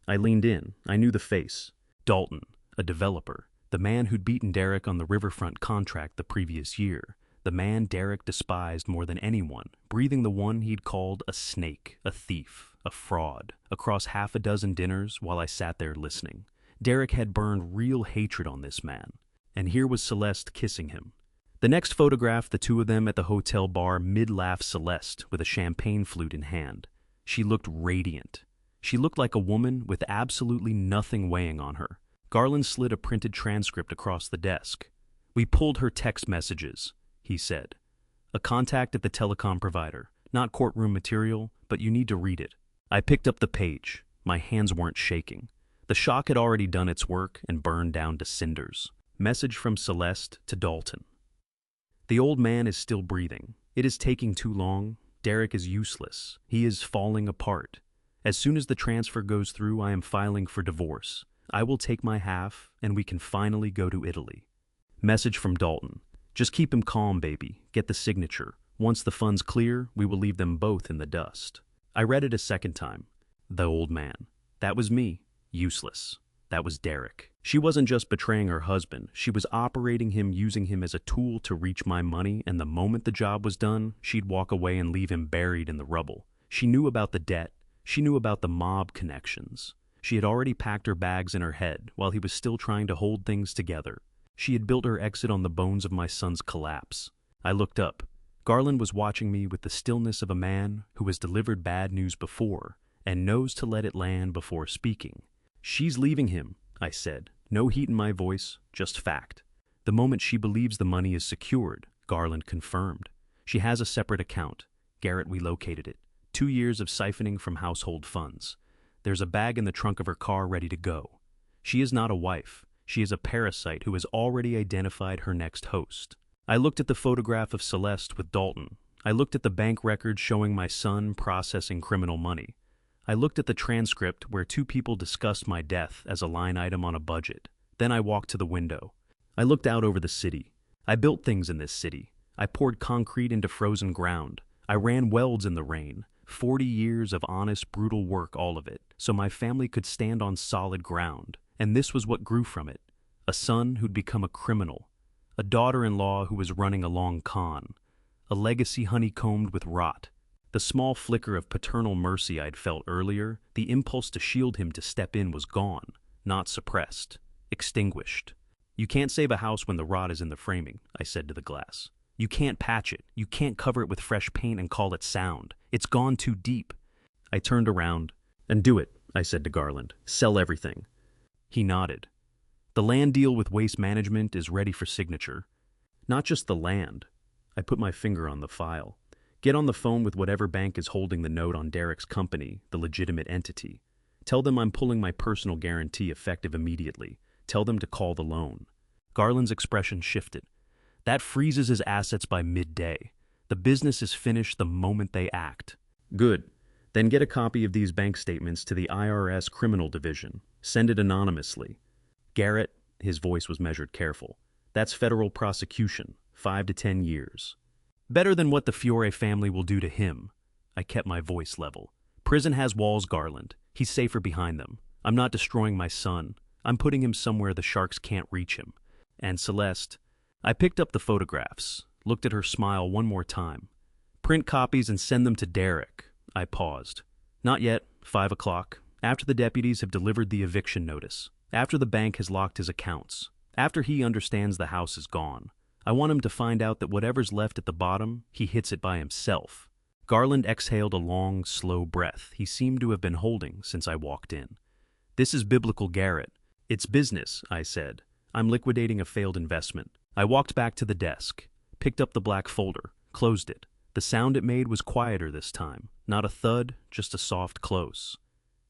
I leaned in. I knew the face. Dalton, a developer. The man who'd beaten Derek on the riverfront contract the previous year. The man Derek despised more than anyone, breathing the one he'd called a snake, a thief, a fraud, across half a dozen dinners while I sat there listening. Derek had burned real hatred on this man, and here was Celeste kissing him. The next photograph, the two of them at the hotel bar, mid-laugh Celeste with a champagne flute in hand. She looked radiant. She looked like a woman with absolutely nothing weighing on her. Garland slid a printed transcript across the desk. "We pulled her text messages," he said. "A contact at the telecom provider. Not courtroom material, but you need to read it." I picked up the page. My hands weren't shaking. The shock had already done its work and burned down to cinders. Message from Celeste to Dalton. "The old man is still breathing. It is taking too long. Derek is useless. He is falling apart. As soon as the transfer goes through, I am filing for divorce. I will take my half, and we can finally go to Italy." Message from Dalton. "Just keep him calm, baby. Get the signature. Once the funds clear, we will leave them both in the dust." I read it a second time. The old man. That was me. Useless. That was Derek. She wasn't just betraying her husband. She was operating him, using him as a tool to reach my money, and the moment the job was done, she'd walk away and leave him buried in the rubble. She knew about the debt. She knew about the mob connections. She had already packed her bags in her head while he was still trying to hold things together. She had built her exit on the bones of my son's collapse. I looked up. Garland was watching me with the stillness of a man who has delivered bad news before and knows to let it land before speaking. "She's leaving him," I said. No heat in my voice, just fact. "The moment she believes the money is secured," Garland confirmed. "She has a separate account. Garrett, we located it. 2 years of siphoning from household funds. There's a bag in the trunk of her car ready to go. She is not a wife. She is a parasite who has already identified her next host." I looked at the photograph of Celeste with Dalton. I looked at the bank records showing my son processing criminal money. I looked at the transcript where 2 people discussed my death as a line item on a budget. Then I walked to the window. I looked out over the city. I built things in this city. I poured concrete into frozen ground. I ran welds in the rain. 40 years of honest, brutal work, all of it, so my family could stand on solid ground. And this was what grew from it. A son who'd become a criminal. A daughter-in-law who was running a long con. A legacy honeycombed with rot. The small flicker of paternal mercy I'd felt earlier, the impulse to shield him to step in, was gone, not suppressed, extinguished. "You can't save a house when the rot is in the framing," I said to the glass. "You can't patch it. You can't cover it with fresh paint and call it sound. It's gone too deep." I turned around. "And do it," I said to Garland. "Sell everything." He nodded. "The land deal with Waste Management is ready for signature." "Not just the land." I put my finger on the file. "Get on the phone with whatever bank is holding the note on Derek's company, the legitimate entity. Tell them I'm pulling my personal guarantee effective immediately. Tell them to call the loan." Garland's expression shifted. "That freezes his assets by midday. The business is finished the moment they act." "Good. Then get a copy of these bank statements to the IRS Criminal Division. Send it anonymously. Garrett," his voice was measured, careful, "that's federal prosecution, 5 to 10 years. Better than what the Fiore family will do to him." I kept my voice level. "Prison has walls, Garland. He's safer behind them. I'm not destroying my son. I'm putting him somewhere the sharks can't reach him. And Celeste..." I picked up the photographs, looked at her smile one more time. "Print copies and send them to Derek." I paused. "Not yet. 5 o'clock. After the deputies have delivered the eviction notice. After the bank has locked his accounts. After he understands the house is gone. I want him to find out that whatever's left at the bottom, he hits it by himself. Garland exhaled a long, slow breath he seemed to have been holding since I walked in. "This is biblical Garrett. It's business," I said. "I'm liquidating a failed investment." I walked back to the desk, picked up the black folder, closed it. The sound it made was quieter this time. Not a thud, just a soft close.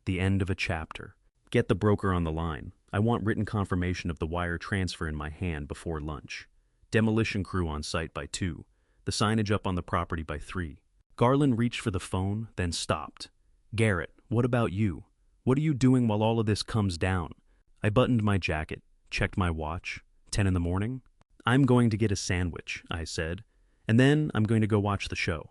The end of a chapter. Get the broker on the line. I want written confirmation of the wire transfer in my hand before lunch. Demolition crew on site by 2. The signage up on the property by 3. Garland reached for the phone, then stopped. "Garrett, what about you? What are you doing while all of this comes down?" I buttoned my jacket, checked my watch. 10 in the morning? "I'm going to get a sandwich," I said. "And then I'm going to go watch the show."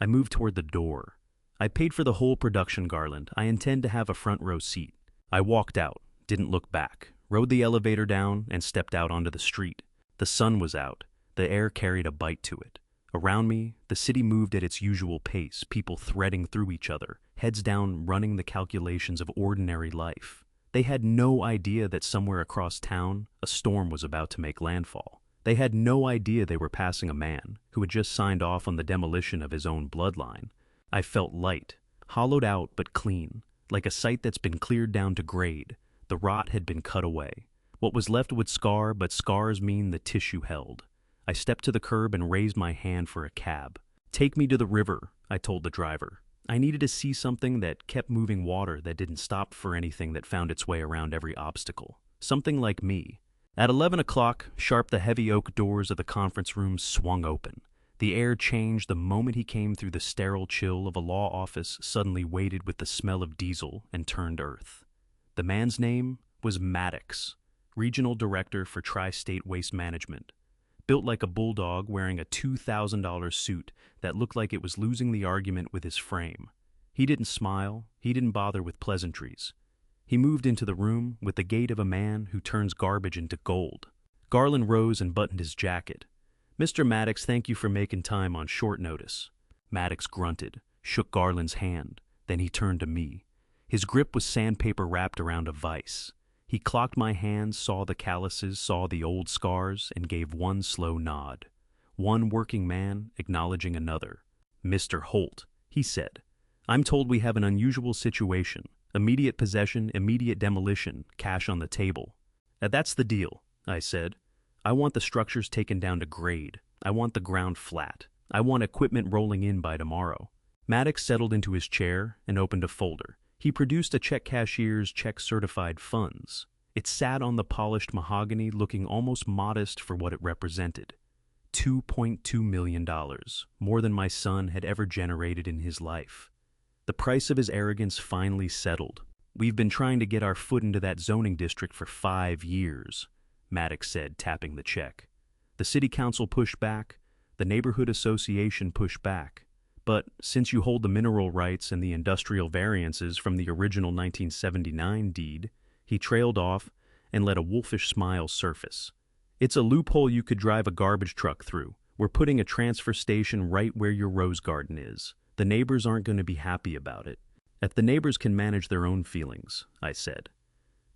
I moved toward the door. "I paid for the whole production, Garland. I intend to have a front row seat." I walked out, didn't look back, rode the elevator down, and stepped out onto the street. The sun was out. The air carried a bite to it. Around me, the city moved at its usual pace, people threading through each other, heads down running the calculations of ordinary life. They had no idea that somewhere across town, a storm was about to make landfall. They had no idea they were passing a man who had just signed off on the demolition of his own bloodline. I felt light, hollowed out but clean, like a site that's been cleared down to grade. The rot had been cut away. What was left would scar, but scars mean the tissue held. I stepped to the curb and raised my hand for a cab. "Take me to the river," I told the driver. I needed to see something that kept moving water that didn't stop for anything that found its way around every obstacle. Something like me. At 11 o'clock, sharp, the heavy oak doors of the conference room swung open. The air changed the moment he came through. The sterile chill of a law office suddenly weighted with the smell of diesel and turned earth. The man's name was Maddox, Regional Director for Tri-State Waste Management. Built like a bulldog, wearing a $2,000 suit that looked like it was losing the argument with his frame. He didn't smile. He didn't bother with pleasantries. He moved into the room with the gait of a man who turns garbage into gold. Garland rose and buttoned his jacket. "Mr. Maddox, thank you for making time on short notice." Maddox grunted, shook Garland's hand. Then he turned to me. His grip was sandpaper wrapped around a vise. He clocked my hands, saw the calluses, saw the old scars, and gave one slow nod. One working man acknowledging another. "Mr. Holt," he said, "I'm told we have an unusual situation. Immediate possession, immediate demolition, cash on the table." "That's the deal," I said. "I want the structures taken down to grade. I want the ground flat. I want equipment rolling in by tomorrow." Maddox settled into his chair and opened a folder. He produced a check cashier's check-certified funds. It sat on the polished mahogany, looking almost modest for what it represented. $2.2 million, more than my son had ever generated in his life. The price of his arrogance finally settled. "We've been trying to get our foot into that zoning district for 5 years, Maddox said, tapping the check. "The city council pushed back. The neighborhood association pushed back. But since you hold the mineral rights and the industrial variances from the original 1979 deed," he trailed off and let a wolfish smile surface. "It's a loophole you could drive a garbage truck through. We're putting a transfer station right where your rose garden is. The neighbors aren't going to be happy about it." "If the neighbors can manage their own feelings," I said.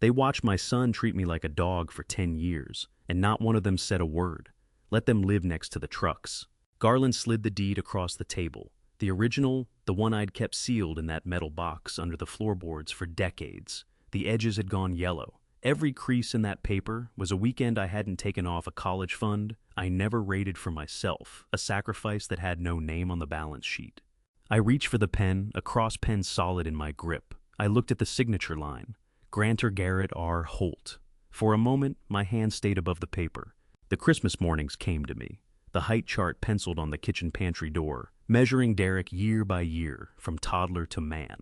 "They watched my son treat me like a dog for 10 years, and not one of them said a word. Let them live next to the trucks." Garland slid the deed across the table. The original, the one I'd kept sealed in that metal box under the floorboards for decades. The edges had gone yellow. Every crease in that paper was a weekend I hadn't taken off a college fund I never rated for myself, a sacrifice that had no name on the balance sheet. I reached for the pen, a cross pen solid in my grip. I looked at the signature line, Grantor Garrett R. Holt. For a moment, my hand stayed above the paper. The Christmas mornings came to me, the height chart penciled on the kitchen pantry door, measuring Derek year by year, from toddler to man.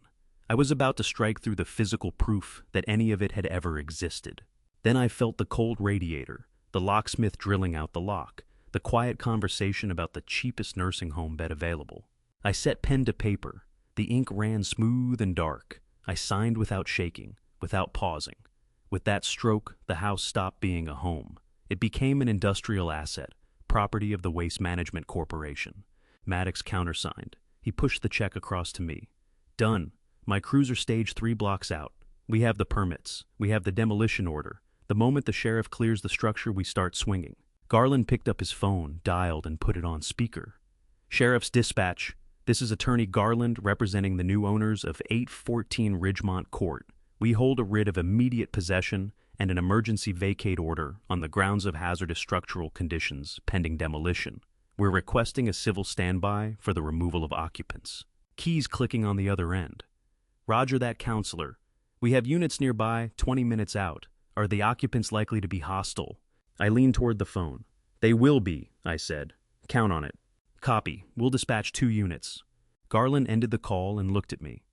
I was about to strike through the physical proof that any of it had ever existed. Then I felt the cold radiator, the locksmith drilling out the lock, the quiet conversation about the cheapest nursing home bed available. I set pen to paper. The ink ran smooth and dark. I signed without shaking, without pausing. With that stroke, the house stopped being a home. It became an industrial asset, property of the Waste Management Corporation. Maddox countersigned. He pushed the check across to me. "Done. My crews are staged 3 blocks out. We have the permits. We have the demolition order. The moment the sheriff clears the structure, we start swinging." Garland picked up his phone, dialed, and put it on speaker. "Sheriff's dispatch. This is Attorney Garland representing the new owners of 814 Ridgemont Court. We hold a writ of immediate possession and an emergency vacate order on the grounds of hazardous structural conditions pending demolition. We're requesting a civil standby for the removal of occupants. Keys clicking on the other end. Roger that, counselor. We have units nearby, 20 minutes out. Are the occupants likely to be hostile? I leaned toward the phone. They will be, I said. Count on it. Copy. We'll dispatch 2 units. Garland ended the call and looked at me.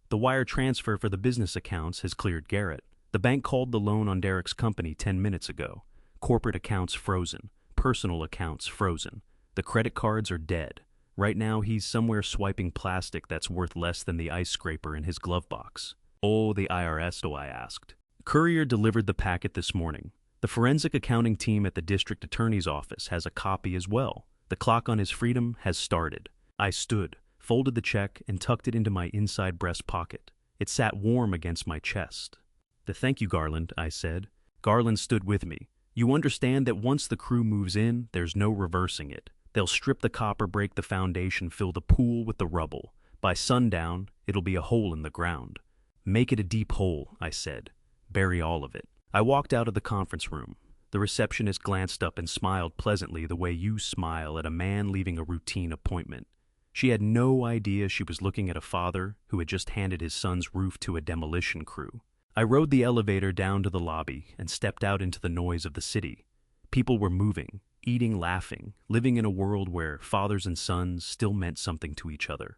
The wire transfer for the business accounts has cleared Garrett. The bank called the loan on Derek's company 10 minutes ago. Corporate accounts frozen. Personal accounts frozen. The credit cards are dead. Right now he's somewhere swiping plastic that's worth less than the ice scraper in his glove box. Oh, the IRS, I asked. Courier delivered the packet this morning. The forensic accounting team at the district attorney's office has a copy as well. The clock on his freedom has started. I stood, folded the check, and tucked it into my inside breast pocket. It sat warm against my chest. Thank you, Garland, I said. Garland stood with me. You understand that once the crew moves in, there's no reversing it. They'll strip the copper, break the foundation, fill the pool with the rubble. By sundown, it'll be a hole in the ground. Make it a deep hole, I said. Bury all of it. I walked out of the conference room. The receptionist glanced up and smiled pleasantly the way you smile at a man leaving a routine appointment. She had no idea she was looking at a father who had just handed his son's roof to a demolition crew. I rode the elevator down to the lobby and stepped out into the noise of the city. People were moving, eating, laughing, living in a world where fathers and sons still meant something to each other.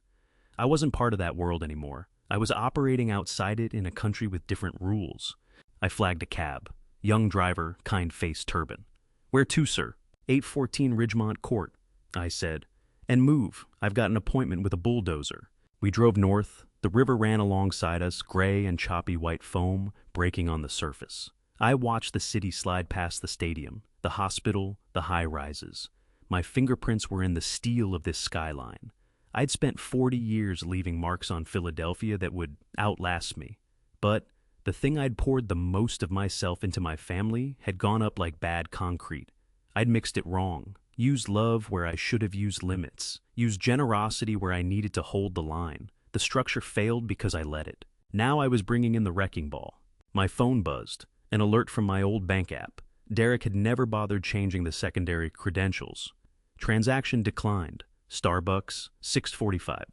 I wasn't part of that world anymore. I was operating outside it in a country with different rules. I flagged a cab. Young driver, kind-faced turban. Where to, sir? 814 Ridgemont Court, I said. And move. I've got an appointment with a bulldozer. We drove north. The river ran alongside us, gray and choppy white foam breaking on the surface. I watched the city slide past the stadium, the hospital, the high-rises. My fingerprints were in the steel of this skyline. I'd spent 40 years leaving marks on Philadelphia that would outlast me. But the thing I'd poured the most of myself into my family had gone up like bad concrete. I'd mixed it wrong, used love where I should have used limits, used generosity where I needed to hold the line. The structure failed because I let it. Now I was bringing in the wrecking ball. My phone buzzed, an alert from my old bank app. Derek had never bothered changing the secondary credentials. Transaction declined. Starbucks, 6:45.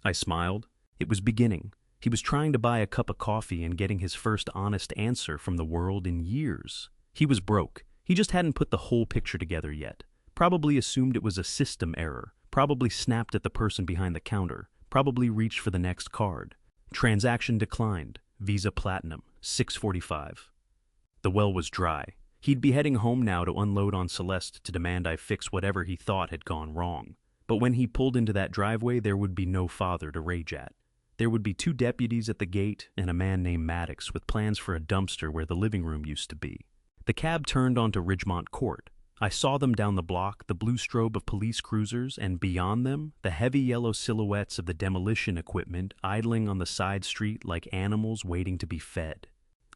I smiled. It was beginning. He was trying to buy a cup of coffee and getting his first honest answer from the world in years. He was broke. He just hadn't put the whole picture together yet. Probably assumed it was a system error. Probably snapped at the person behind the counter. Probably reached for the next card. Transaction declined. Visa Platinum, 6:45. The well was dry. He'd be heading home now to unload on Celeste to demand I fix whatever he thought had gone wrong. But when he pulled into that driveway, there would be no father to rage at. There would be 2 deputies at the gate and a man named Maddox with plans for a dumpster where the living room used to be. The cab turned onto Ridgemont Court. I saw them down the block, the blue strobe of police cruisers, and beyond them, the heavy yellow silhouettes of the demolition equipment idling on the side street like animals waiting to be fed.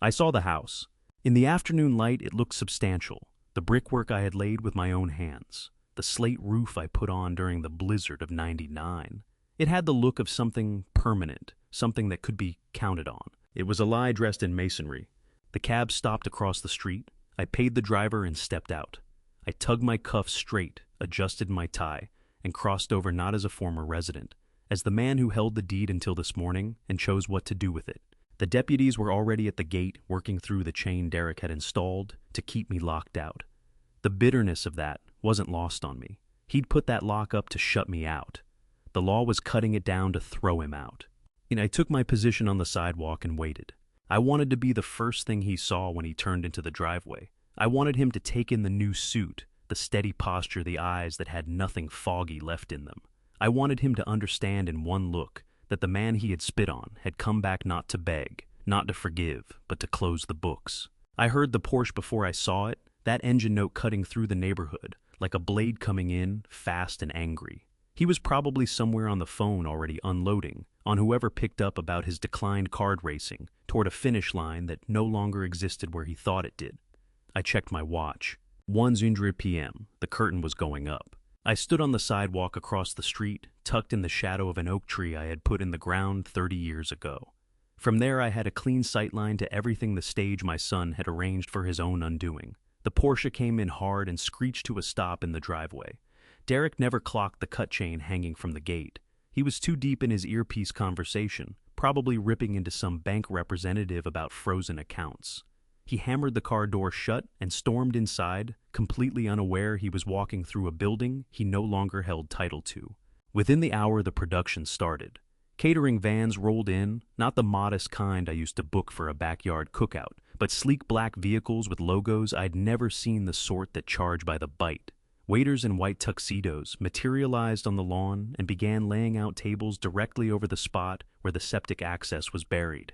I saw the house. In the afternoon light, it looked substantial, the brickwork I had laid with my own hands, the slate roof I put on during the blizzard of '99. It had the look of something permanent, something that could be counted on. It was a lie dressed in masonry. The cab stopped across the street. I paid the driver and stepped out. I tugged my cuffs straight, adjusted my tie, and crossed over not as a former resident, as the man who held the deed until this morning and chose what to do with it. The deputies were already at the gate, working through the chain Derek had installed to keep me locked out. The bitterness of that wasn't lost on me. He'd put that lock up to shut me out. The law was cutting it down to throw him out. And I took my position on the sidewalk and waited. I wanted to be the first thing he saw when he turned into the driveway. I wanted him to take in the new suit, the steady posture, the eyes that had nothing foggy left in them. I wanted him to understand in one look that the man he had spit on had come back not to beg, not to forgive, but to close the books. I heard the Porsche before I saw it, that engine note cutting through the neighborhood, like a blade coming in, fast and angry. He was probably somewhere on the phone already unloading on whoever picked up about his declined card racing toward a finish line that no longer existed where he thought it did. I checked my watch. 1:00 p.m. The curtain was going up. I stood on the sidewalk across the street, tucked in the shadow of an oak tree I had put in the ground 30 years ago. From there I had a clean sightline to everything the stage my son had arranged for his own undoing. The Porsche came in hard and screeched to a stop in the driveway. Derek never clocked the cut chain hanging from the gate. He was too deep in his earpiece conversation, probably ripping into some bank representative about frozen accounts. He hammered the car door shut and stormed inside, completely unaware he was walking through a building he no longer held title to. Within the hour, the production started. Catering vans rolled in, not the modest kind I used to book for a backyard cookout, but sleek black vehicles with logos I'd never seen, the sort that charge by the bite. Waiters in white tuxedos materialized on the lawn and began laying out tables directly over the spot where the septic access was buried.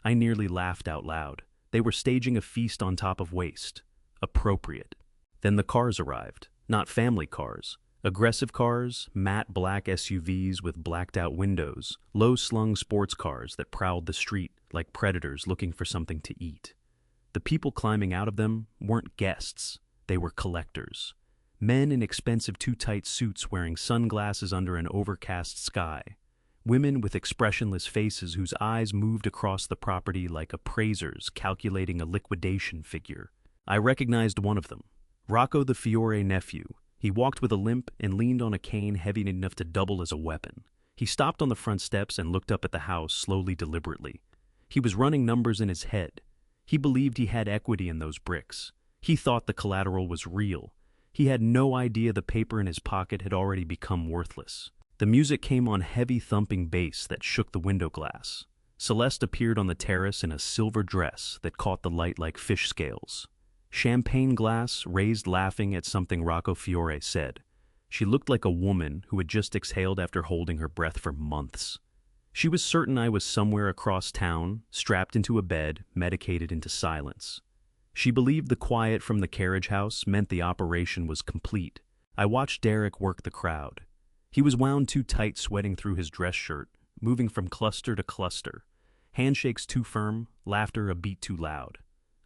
I nearly laughed out loud. They were staging a feast on top of waste. Appropriate. Then the cars arrived. Not family cars. Aggressive cars, matte black SUVs with blacked-out windows, low-slung sports cars that prowled the street like predators looking for something to eat. The people climbing out of them weren't guests. They were collectors. Men in expensive too-tight suits wearing sunglasses under an overcast sky. Women with expressionless faces whose eyes moved across the property like appraisers calculating a liquidation figure. I recognized one of them, Rocco the Fiore nephew. He walked with a limp and leaned on a cane heavy enough to double as a weapon. He stopped on the front steps and looked up at the house slowly, deliberately. He was running numbers in his head. He believed he had equity in those bricks. He thought the collateral was real. He had no idea the paper in his pocket had already become worthless. The music came on heavy thumping bass that shook the window glass. Celeste appeared on the terrace in a silver dress that caught the light like fish scales. Champagne glass raised, laughing at something Rocco Fiore said. She looked like a woman who had just exhaled after holding her breath for months. She was certain I was somewhere across town, strapped into a bed, medicated into silence. She believed the quiet from the carriage house meant the operation was complete. I watched Derek work the crowd. He was wound too tight, sweating through his dress shirt, moving from cluster to cluster. Handshakes too firm, laughter a beat too loud.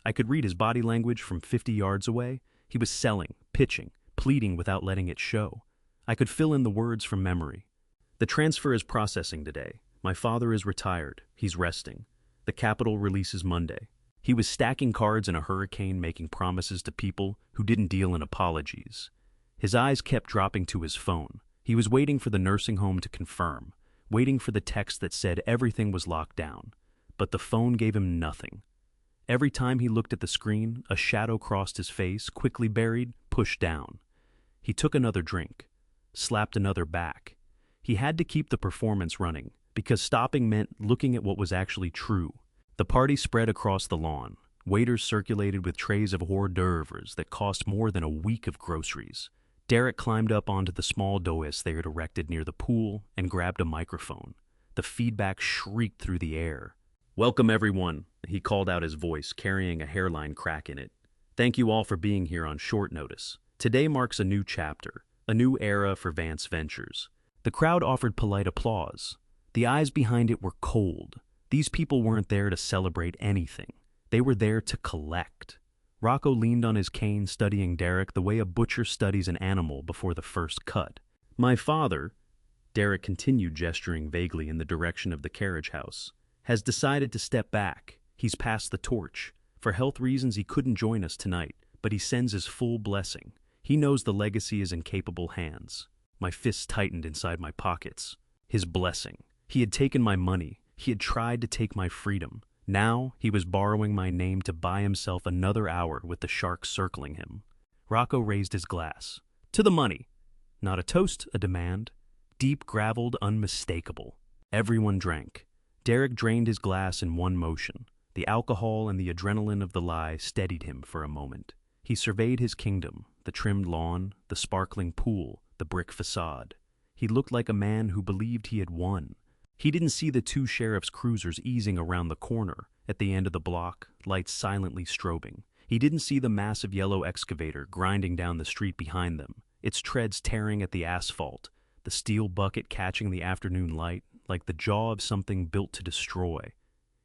I could read his body language from 50 yards away. He was selling, pitching, pleading without letting it show. I could fill in the words from memory. The transfer is processing today. My father is retired. He's resting. The capital releases Monday. He was stacking cards in a hurricane, making promises to people who didn't deal in apologies. His eyes kept dropping to his phone. He was waiting for the nursing home to confirm, waiting for the text that said everything was locked down. But the phone gave him nothing. Every time he looked at the screen, a shadow crossed his face, quickly buried, pushed down. He took another drink, slapped another back. He had to keep the performance running, because stopping meant looking at what was actually true. The party spread across the lawn. Waiters circulated with trays of hors d'oeuvres that cost more than a week of groceries. Derek climbed up onto the small dais they had erected near the pool and grabbed a microphone. The feedback shrieked through the air. "Welcome, everyone," he called out, his voice carrying a hairline crack in it. "Thank you all for being here on short notice. Today marks a new chapter, a new era for Vance Ventures." The crowd offered polite applause. The eyes behind it were cold. These people weren't there to celebrate anything. They were there to collect. Rocco leaned on his cane, studying Derek the way a butcher studies an animal before the first cut. "My father," Derek continued, gesturing vaguely in the direction of the carriage house, "has decided to step back. He's passed the torch. For health reasons, he couldn't join us tonight, but he sends his full blessing. He knows the legacy is in capable hands." My fists tightened inside my pockets. His blessing. He had taken my money. He had tried to take my freedom. Now he was borrowing my name to buy himself another hour with the sharks circling him. Rocco raised his glass. "To the money." Not a toast, a demand. Deep, graveled, unmistakable. Everyone drank. Derek drained his glass in one motion. The alcohol and the adrenaline of the lie steadied him for a moment. He surveyed his kingdom, the trimmed lawn, the sparkling pool, the brick facade. He looked like a man who believed he had won. He didn't see the two sheriff's cruisers easing around the corner at the end of the block, lights silently strobing. He didn't see the massive yellow excavator grinding down the street behind them, its treads tearing at the asphalt, the steel bucket catching the afternoon light like the jaw of something built to destroy.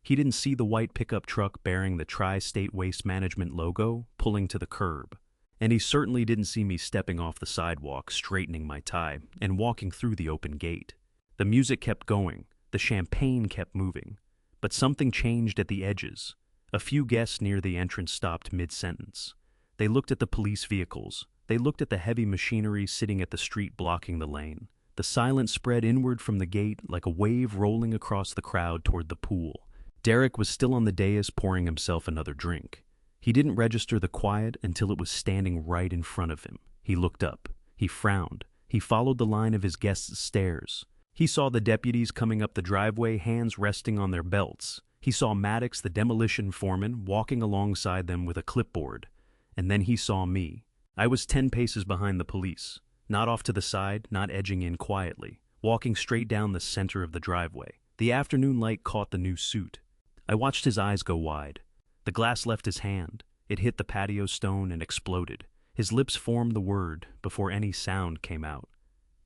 He didn't see the white pickup truck bearing the Tri-State Waste Management logo pulling to the curb. And he certainly didn't see me stepping off the sidewalk, straightening my tie, and walking through the open gate. The music kept going, the champagne kept moving, but something changed at the edges. A few guests near the entrance stopped mid-sentence. They looked at the police vehicles. They looked at the heavy machinery sitting at the street blocking the lane. The silence spread inward from the gate like a wave rolling across the crowd toward the pool. Derek was still on the dais pouring himself another drink. He didn't register the quiet until it was standing right in front of him. He looked up. He frowned. He followed the line of his guests' stares. He saw the deputies coming up the driveway, hands resting on their belts. He saw Maddox, the demolition foreman, walking alongside them with a clipboard. And then he saw me. I was 10 paces behind the police, not off to the side, not edging in quietly, walking straight down the center of the driveway. The afternoon light caught the new suit. I watched his eyes go wide. The glass left his hand. It hit the patio stone and exploded. His lips formed the word before any sound came out.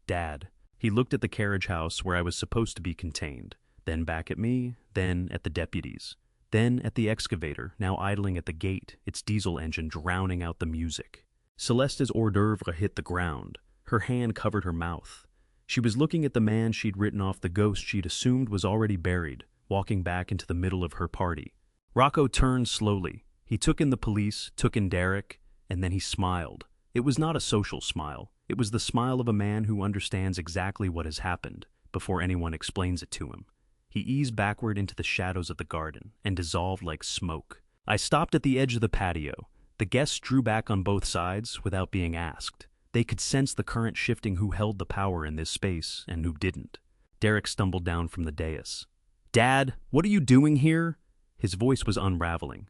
Dad. He looked at the carriage house where I was supposed to be contained, then back at me, then at the deputies, then at the excavator, now idling at the gate, its diesel engine drowning out the music. Celeste's hors d'oeuvre hit the ground. Her hand covered her mouth. She was looking at the man she'd written off, the ghost she'd assumed was already buried, walking back into the middle of her party. Rocco turned slowly. He took in the police, took in Derek, and then he smiled. It was not a social smile. It was the smile of a man who understands exactly what has happened before anyone explains it to him. He eased backward into the shadows of the garden and dissolved like smoke. I stopped at the edge of the patio. The guests drew back on both sides without being asked. They could sense the current shifting, who held the power in this space and who didn't. Derek stumbled down from the dais. Dad, what are you doing here? His voice was unraveling.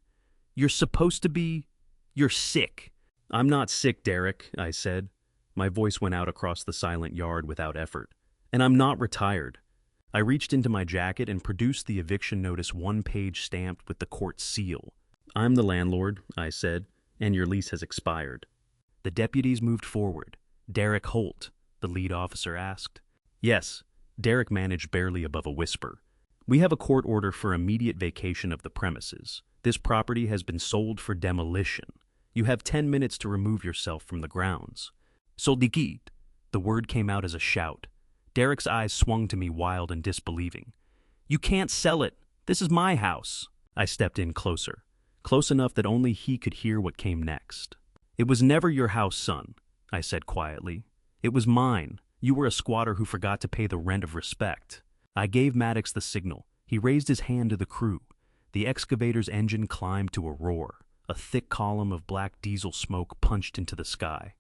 You're supposed to be... You're sick. I'm not sick, Derek, I said. My voice went out across the silent yard without effort. And I'm not retired. I reached into my jacket and produced the eviction notice, 1-page stamped with the court seal. I'm the landlord, I said, and your lease has expired. The deputies moved forward. Derek Holt, the lead officer asked. Yes, Derek managed barely above a whisper. We have a court order for immediate vacation of the premises. This property has been sold for demolition. You have 10 minutes to remove yourself from the grounds. Soldikit. The word came out as a shout. Derek's eyes swung to me, wild and disbelieving. You can't sell it. This is my house. I stepped in closer, close enough that only he could hear what came next. It was never your house, son, I said quietly. It was mine. You were a squatter who forgot to pay the rent of respect. I gave Maddox the signal. He raised his hand to the crew. The excavator's engine climbed to a roar. A thick column of black diesel smoke punched into the sky.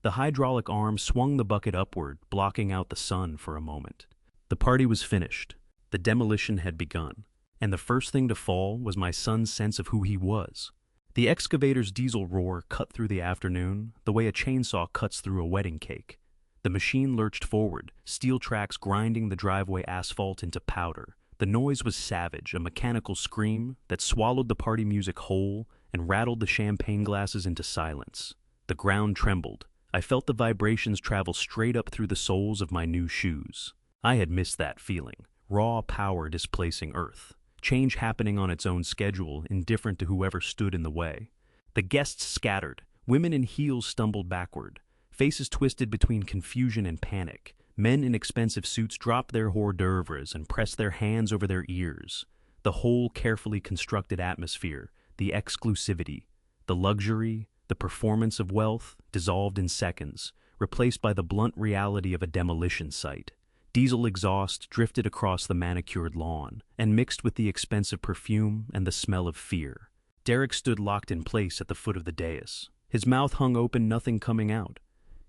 The hydraulic arm swung the bucket upward, blocking out the sun for a moment. The party was finished. The demolition had begun. And the first thing to fall was my son's sense of who he was. The excavator's diesel roar cut through the afternoon the way a chainsaw cuts through a wedding cake. The machine lurched forward, steel tracks grinding the driveway asphalt into powder. The noise was savage, a mechanical scream that swallowed the party music whole and rattled the champagne glasses into silence. The ground trembled. I felt the vibrations travel straight up through the soles of my new shoes. I had missed that feeling. Raw power displacing earth. Change happening on its own schedule, indifferent to whoever stood in the way. The guests scattered. Women in heels stumbled backward. Faces twisted between confusion and panic. Men in expensive suits dropped their hors d'oeuvres and pressed their hands over their ears. The whole carefully constructed atmosphere, the exclusivity, the luxury, the performance of wealth dissolved in seconds, replaced by the blunt reality of a demolition site. Diesel exhaust drifted across the manicured lawn and mixed with the expensive perfume and the smell of fear. Derek stood locked in place at the foot of the dais. His mouth hung open, nothing coming out.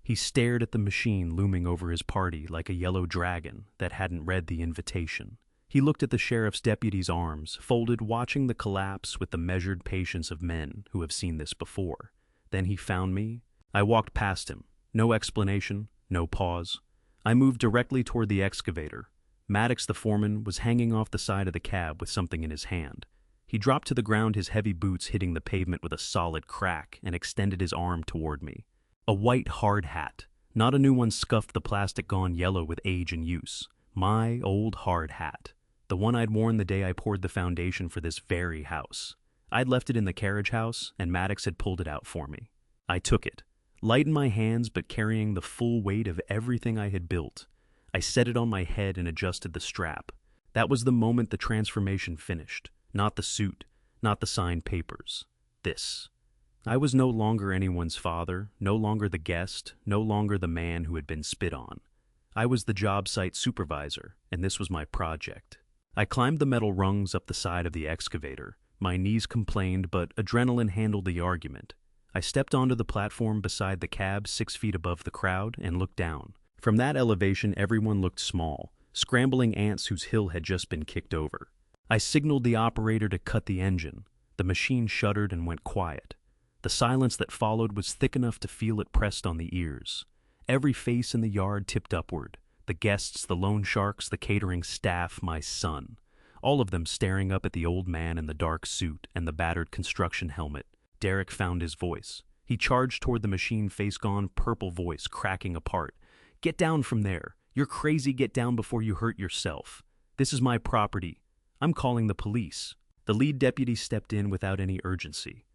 He stared at the machine looming over his party like a yellow dragon that hadn't read the invitation. He looked at the sheriff's deputy's arms, folded, watching the collapse with the measured patience of men who have seen this before. Then he found me. I walked past him. No explanation, no pause. I moved directly toward the excavator. Maddox, the foreman, was hanging off the side of the cab with something in his hand. He dropped to the ground, his heavy boots hitting the pavement with a solid crack, and extended his arm toward me. A white hard hat. Not a new one, scuffed, the plastic gone yellow with age and use. My old hard hat. The one I'd worn the day I poured the foundation for this very house. I'd left it in the carriage house, and Maddox had pulled it out for me. I took it, light in my hands but carrying the full weight of everything I had built. I set it on my head and adjusted the strap. That was the moment the transformation finished. Not the suit, not the signed papers. This. I was no longer anyone's father, no longer the guest, no longer the man who had been spit on. I was the job site supervisor, and this was my project. I climbed the metal rungs up the side of the excavator. My knees complained, but adrenaline handled the argument. I stepped onto the platform beside the cab 6 feet above the crowd and looked down. From that elevation, everyone looked small, scrambling ants whose hill had just been kicked over. I signaled the operator to cut the engine. The machine shuddered and went quiet. The silence that followed was thick enough to feel it pressed on the ears. Every face in the yard tipped upward. The guests, the loan sharks, the catering staff, my son. All of them staring up at the old man in the dark suit and the battered construction helmet. Derek found his voice. He charged toward the machine, face-gone, purple voice cracking apart. "Get down from there. You're crazy. Get down before you hurt yourself. This is my property. I'm calling the police." The lead deputy stepped in without any urgency.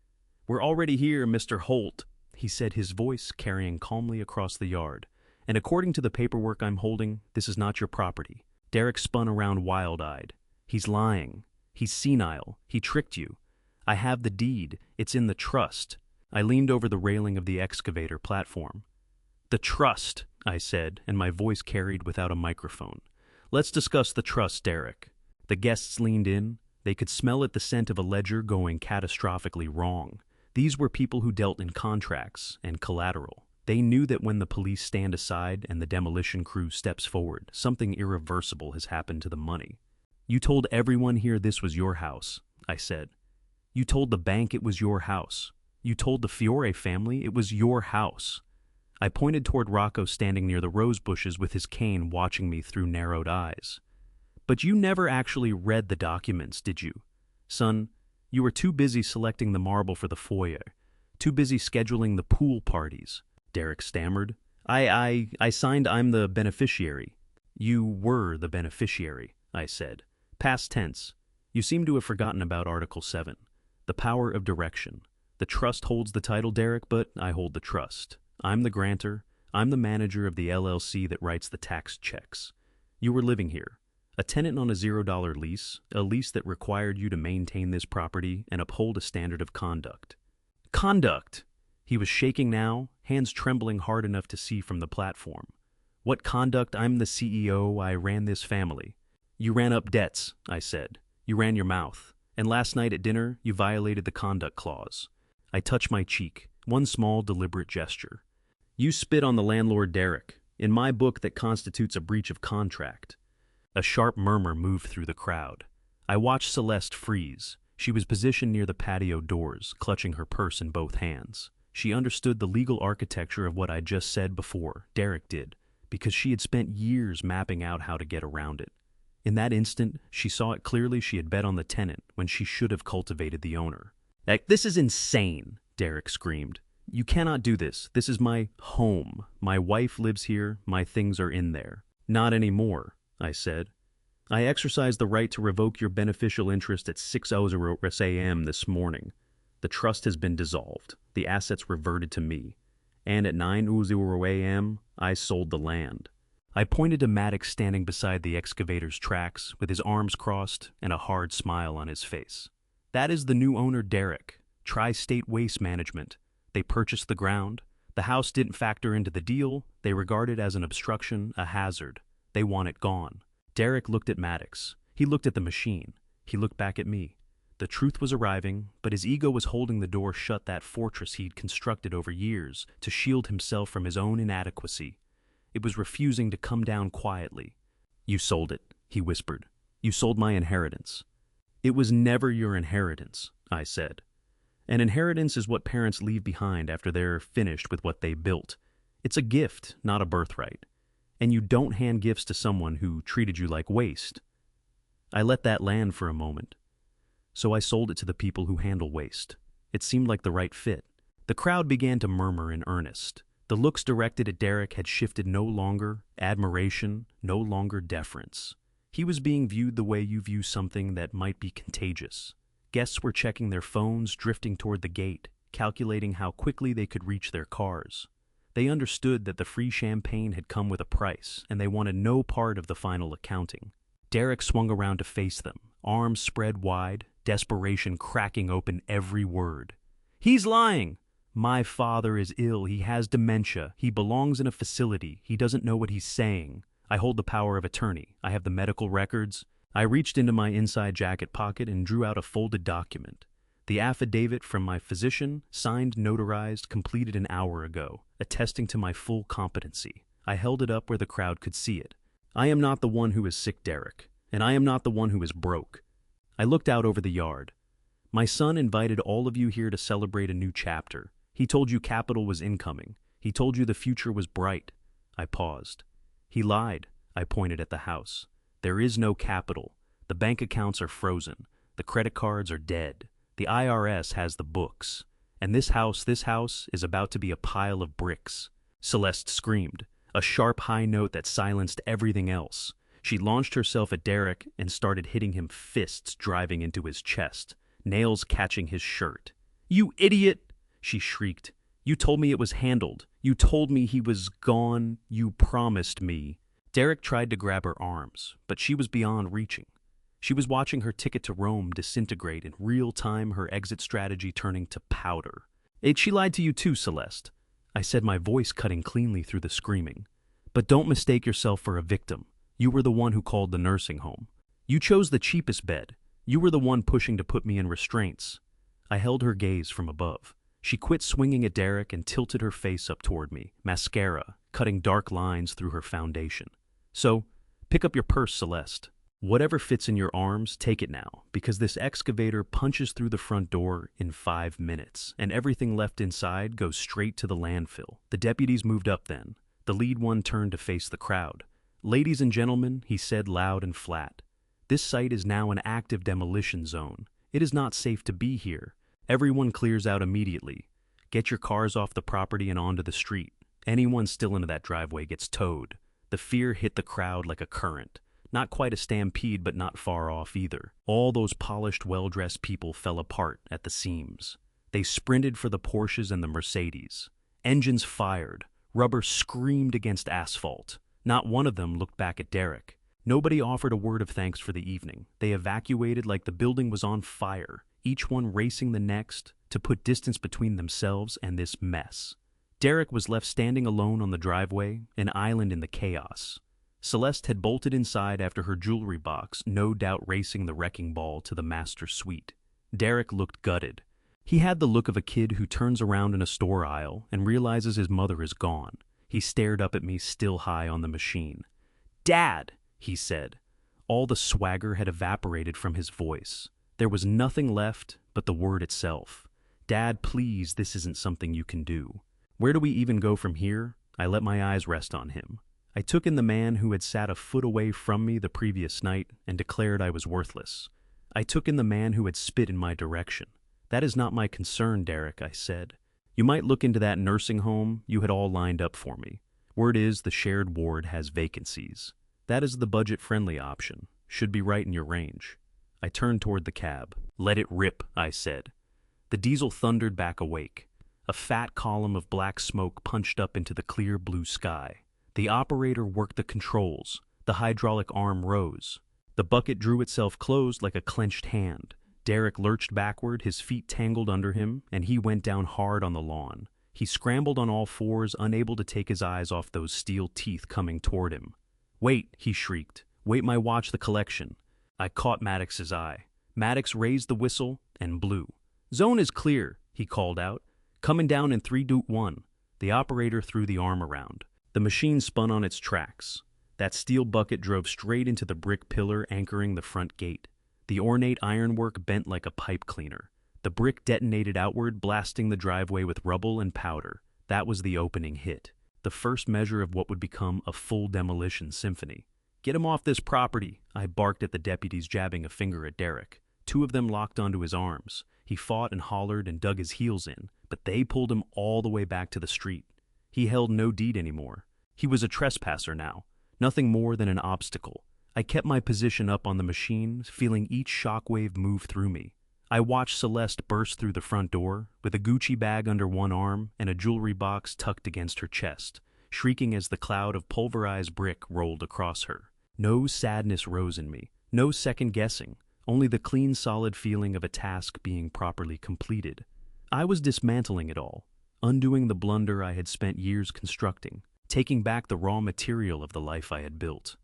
"We're already here, Mr. Holt," he said, his voice carrying calmly across the yard. "And according to the paperwork I'm holding, this is not your property." Derek spun around wild-eyed. "He's lying. He's senile. He tricked you. I have the deed. It's in the trust." I leaned over the railing of the excavator platform. "The trust," I said, and my voice carried without a microphone. "Let's discuss the trust, Derek." The guests leaned in. They could smell it, the scent of a ledger going catastrophically wrong. These were people who dealt in contracts and collateral. They knew that when the police stand aside and the demolition crew steps forward, something irreversible has happened to the money. "You told everyone here this was your house," I said. "You told the bank it was your house. You told the Fiore family it was your house." I pointed toward Rocco standing near the rose bushes with his cane watching me through narrowed eyes. "But you never actually read the documents, did you? Son, you were too busy selecting the marble for the foyer, too busy scheduling the pool parties." Derek stammered. I signed I'm the beneficiary." "You were the beneficiary," I said. "Past tense. You seem to have forgotten about Article 7. The power of direction. The trust holds the title, Derek, but I hold the trust. I'm the grantor. I'm the manager of the LLC that writes the tax checks. You were living here. A tenant on a $0 lease, a lease that required you to maintain this property and uphold a standard of conduct." "Conduct!" He was shaking now, hands trembling hard enough to see from the platform. "What conduct? I'm the CEO. I ran this family." "You ran up debts," I said. "You ran your mouth. And last night at dinner, you violated the conduct clause." I touched my cheek, one small, deliberate gesture. "You spit on the landlord, Derek. In my book, that constitutes a breach of contract." A sharp murmur moved through the crowd. I watched Celeste freeze. She was positioned near the patio doors, clutching her purse in both hands. She understood the legal architecture of what I'd just said before, Derek did, because she had spent years mapping out how to get around it. In that instant, she saw it clearly. She had bet on the tenant when she should have cultivated the owner. "This is insane," Derek screamed. "You cannot do this. This is my home. My wife lives here. My things are in there." "Not anymore," I said. "I exercised the right to revoke your beneficial interest at 6:00 a.m. this morning. The trust has been dissolved. The assets reverted to me. And at 9:00 a.m., I sold the land." I pointed to Maddox standing beside the excavator's tracks with his arms crossed and a hard smile on his face. "That is the new owner, Derek. Tri-State Waste Management. They purchased the ground. The house didn't factor into the deal. They regard it as an obstruction, a hazard. They want it gone." Derek looked at Maddox. He looked at the machine. He looked back at me. The truth was arriving, but his ego was holding the door shut, that fortress he'd constructed over years to shield himself from his own inadequacy. It was refusing to come down quietly. "You sold it," he whispered. "You sold my inheritance." "It was never your inheritance," I said. "An inheritance is what parents leave behind after they're finished with what they built. It's a gift, not a birthright. And you don't hand gifts to someone who treated you like waste." I let that land for a moment. "So I sold it to the people who handle waste. It seemed like the right fit." The crowd began to murmur in earnest. The looks directed at Derek had shifted, no longer admiration, no longer deference. He was being viewed the way you view something that might be contagious. Guests were checking their phones, drifting toward the gate. calculating how quickly they could reach their cars. They understood that the free champagne had come with a price, and they wanted no part of the final accounting. Derek swung around to face them, arms spread wide, desperation cracking open every word. "He's lying! My father is ill, he has dementia, he belongs in a facility, he doesn't know what he's saying. I hold the power of attorney, I have the medical records." I reached into my inside jacket pocket and drew out a folded document. The affidavit from my physician, signed, notarized, completed an hour ago, attesting to my full competency. I held it up where the crowd could see it. "I am not the one who is sick, Derek, and I am not the one who is broke." I looked out over the yard. "My son invited all of you here to celebrate a new chapter. He told you capital was incoming. He told you the future was bright." I paused. "He lied." I pointed at the house. "There is no capital. The bank accounts are frozen. The credit cards are dead. The IRS has the books. And this house is about to be a pile of bricks." Celeste screamed, a sharp high note that silenced everything else. She launched herself at Derek and started hitting him, fists driving into his chest, nails catching his shirt. "You idiot!" she shrieked. "You told me it was handled. You told me he was gone. You promised me." Derek tried to grab her arms, but she was beyond reaching. She was watching her ticket to Rome disintegrate in real time, her exit strategy turning to powder. "She lied to you too, Celeste," I said, my voice cutting cleanly through the screaming. "But don't mistake yourself for a victim. You were the one who called the nursing home. You chose the cheapest bed. You were the one pushing to put me in restraints." I held her gaze from above. She quit swinging at Derek and tilted her face up toward me, mascara cutting dark lines through her foundation. "So, pick up your purse, Celeste. Whatever fits in your arms, take it now, because this excavator punches through the front door in 5 minutes, and everything left inside goes straight to the landfill." The deputies moved up then. The lead one turned to face the crowd. "Ladies and gentlemen," he said loud and flat, "this site is now an active demolition zone. It is not safe to be here. Everyone clears out immediately. Get your cars off the property and onto the street. Anyone still into that driveway gets towed." The fear hit the crowd like a current. Not quite a stampede, but not far off either. All those polished, well-dressed people fell apart at the seams. They sprinted for the Porsches and the Mercedes. Engines fired. Rubber screamed against asphalt. Not one of them looked back at Derek. Nobody offered a word of thanks for the evening. They evacuated like the building was on fire, each one racing the next to put distance between themselves and this mess. Derek was left standing alone on the driveway, an island in the chaos. Celeste had bolted inside after her jewelry box, no doubt racing the wrecking ball to the master suite. Derek looked gutted. He had the look of a kid who turns around in a store aisle and realizes his mother is gone. He stared up at me, still high on the machine. "Dad," he said. All the swagger had evaporated from his voice. There was nothing left but the word itself. "Dad, please, this isn't something you can do." Where do we even go from here? I let my eyes rest on him. I took in the man who had sat a foot away from me the previous night and declared I was worthless. I took in the man who had spit in my direction. "That is not my concern, Derek," I said. "You might look into that nursing home you had all lined up for me. Word is the shared ward has vacancies. That is the budget-friendly option. Should be right in your range." I turned toward the cab. "Let it rip," I said. The diesel thundered back awake. A fat column of black smoke punched up into the clear blue sky. The operator worked the controls. The hydraulic arm rose. The bucket drew itself closed like a clenched hand. Derek lurched backward, his feet tangled under him, and he went down hard on the lawn. He scrambled on all fours, unable to take his eyes off those steel teeth coming toward him. "Wait," he shrieked. "Wait, my watch the collection." I caught Maddox's eye. Maddox raised the whistle and blew. "Zone is clear," he called out. "Coming down in 3-1. The operator threw the arm around. The machine spun on its tracks. That steel bucket drove straight into the brick pillar anchoring the front gate. The ornate ironwork bent like a pipe cleaner. The brick detonated outward, blasting the driveway with rubble and powder. That was the opening hit, the first measure of what would become a full demolition symphony. "Get him off this property," I barked at the deputies, jabbing a finger at Derek. 2 of them locked onto his arms. He fought and hollered and dug his heels in, but they pulled him all the way back to the street. He held no deed anymore. He was a trespasser now, nothing more than an obstacle. I kept my position up on the machine, feeling each shockwave move through me. I watched Celeste burst through the front door, with a Gucci bag under one arm and a jewelry box tucked against her chest, shrieking as the cloud of pulverized brick rolled across her. No sadness rose in me, no second guessing, only the clean, solid feeling of a task being properly completed. I was dismantling it all, undoing the blunder I had spent years constructing, taking back the raw material of the life I had built.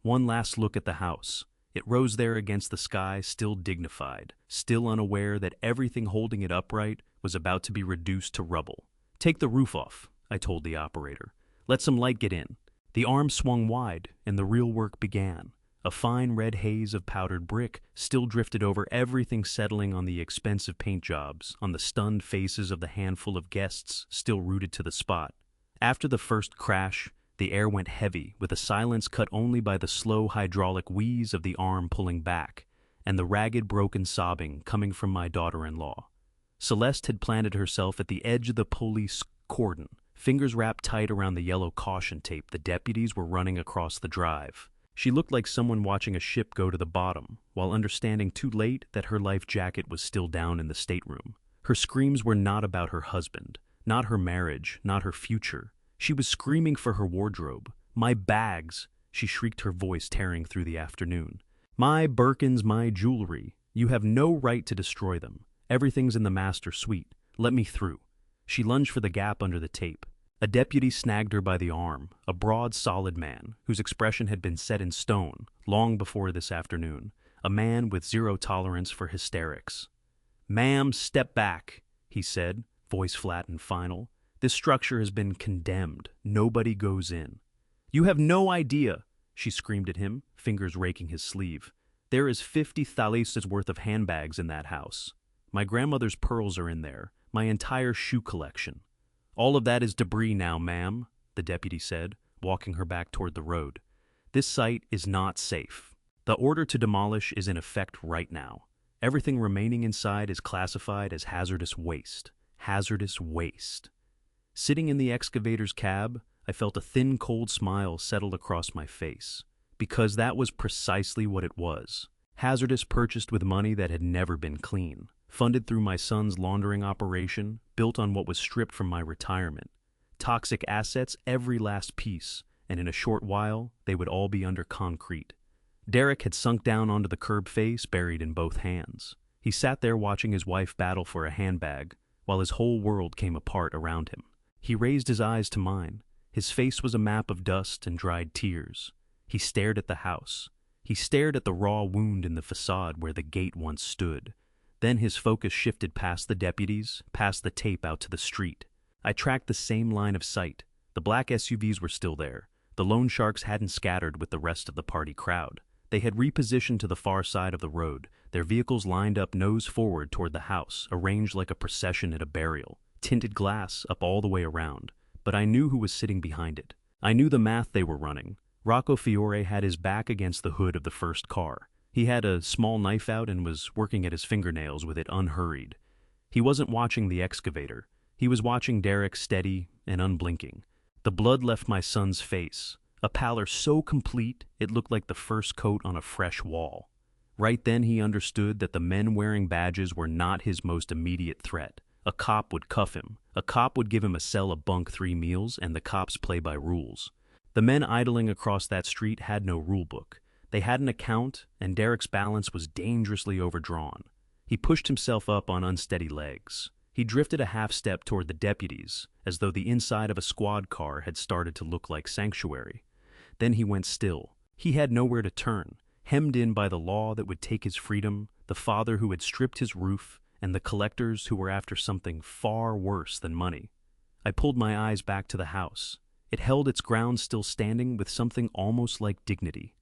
One last look at the house. It rose there against the sky, still dignified, still unaware that everything holding it upright was about to be reduced to rubble. "Take the roof off," I told the operator. "Let some light get in." The arm swung wide, and the real work began. A fine red haze of powdered brick still drifted over everything, settling on the expensive paint jobs, on the stunned faces of the handful of guests still rooted to the spot. After the first crash, the air went heavy, with a silence cut only by the slow hydraulic wheeze of the arm pulling back, and the ragged, broken sobbing coming from my daughter-in-law. Celeste had planted herself at the edge of the police cordon, fingers wrapped tight around the yellow caution tape the deputies were running across the drive. She looked like someone watching a ship go to the bottom, while understanding too late that her life jacket was still down in the stateroom. Her screams were not about her husband, not her marriage, not her future. She was screaming for her wardrobe. "My bags!" she shrieked, her voice tearing through the afternoon. "My Birkins, my jewelry. You have no right to destroy them. Everything's in the master suite. Let me through." She lunged for the gap under the tape. A deputy snagged her by the arm, a broad, solid man, whose expression had been set in stone long before this afternoon, a man with zero tolerance for hysterics. "Ma'am, step back," he said, voice flat and final. "This structure has been condemned. Nobody goes in." "You have no idea," she screamed at him, fingers raking his sleeve. "There is 50 thallises worth of handbags in that house. My grandmother's pearls are in there, my entire shoe collection." "All of that is debris now, ma'am," the deputy said, walking her back toward the road. "This site is not safe. The order to demolish is in effect right now. Everything remaining inside is classified as hazardous waste. Hazardous waste." Sitting in the excavator's cab, I felt a thin, cold smile settle across my face, because that was precisely what it was. Hazardous, purchased with money that had never been clean, funded through my son's laundering operation, built on what was stripped from my retirement. Toxic assets, every last piece, and in a short while, they would all be under concrete. Derek had sunk down onto the curb face, buried in both hands. He sat there watching his wife battle for a handbag, while his whole world came apart around him. He raised his eyes to mine. His face was a map of dust and dried tears. He stared at the house. He stared at the raw wound in the facade where the gate once stood. Then his focus shifted past the deputies, past the tape out to the street. I tracked the same line of sight. The black SUVs were still there. The loan sharks hadn't scattered with the rest of the party crowd. They had repositioned to the far side of the road, their vehicles lined up nose forward toward the house, arranged like a procession at a burial. Tinted glass up all the way around, but I knew who was sitting behind it. I knew the math they were running. Rocco Fiore had his back against the hood of the first car. He had a small knife out and was working at his fingernails with it unhurried. He wasn't watching the excavator. He was watching Derek, steady and unblinking. The blood left my son's face, a pallor so complete it looked like the first coat on a fresh wall. Right then he understood that the men wearing badges were not his most immediate threat. A cop would cuff him. A cop would give him a cell of bunk 3 meals, and the cops play by rules. The men idling across that street had no rule book. They had an account, and Derek's balance was dangerously overdrawn. He pushed himself up on unsteady legs. He drifted a half step toward the deputies, as though the inside of a squad car had started to look like sanctuary. Then he went still. He had nowhere to turn, hemmed in by the law that would take his freedom, the father who had stripped his roof, and the collectors who were after something far worse than money. I pulled my eyes back to the house. It held its ground still standing with something almost like dignity.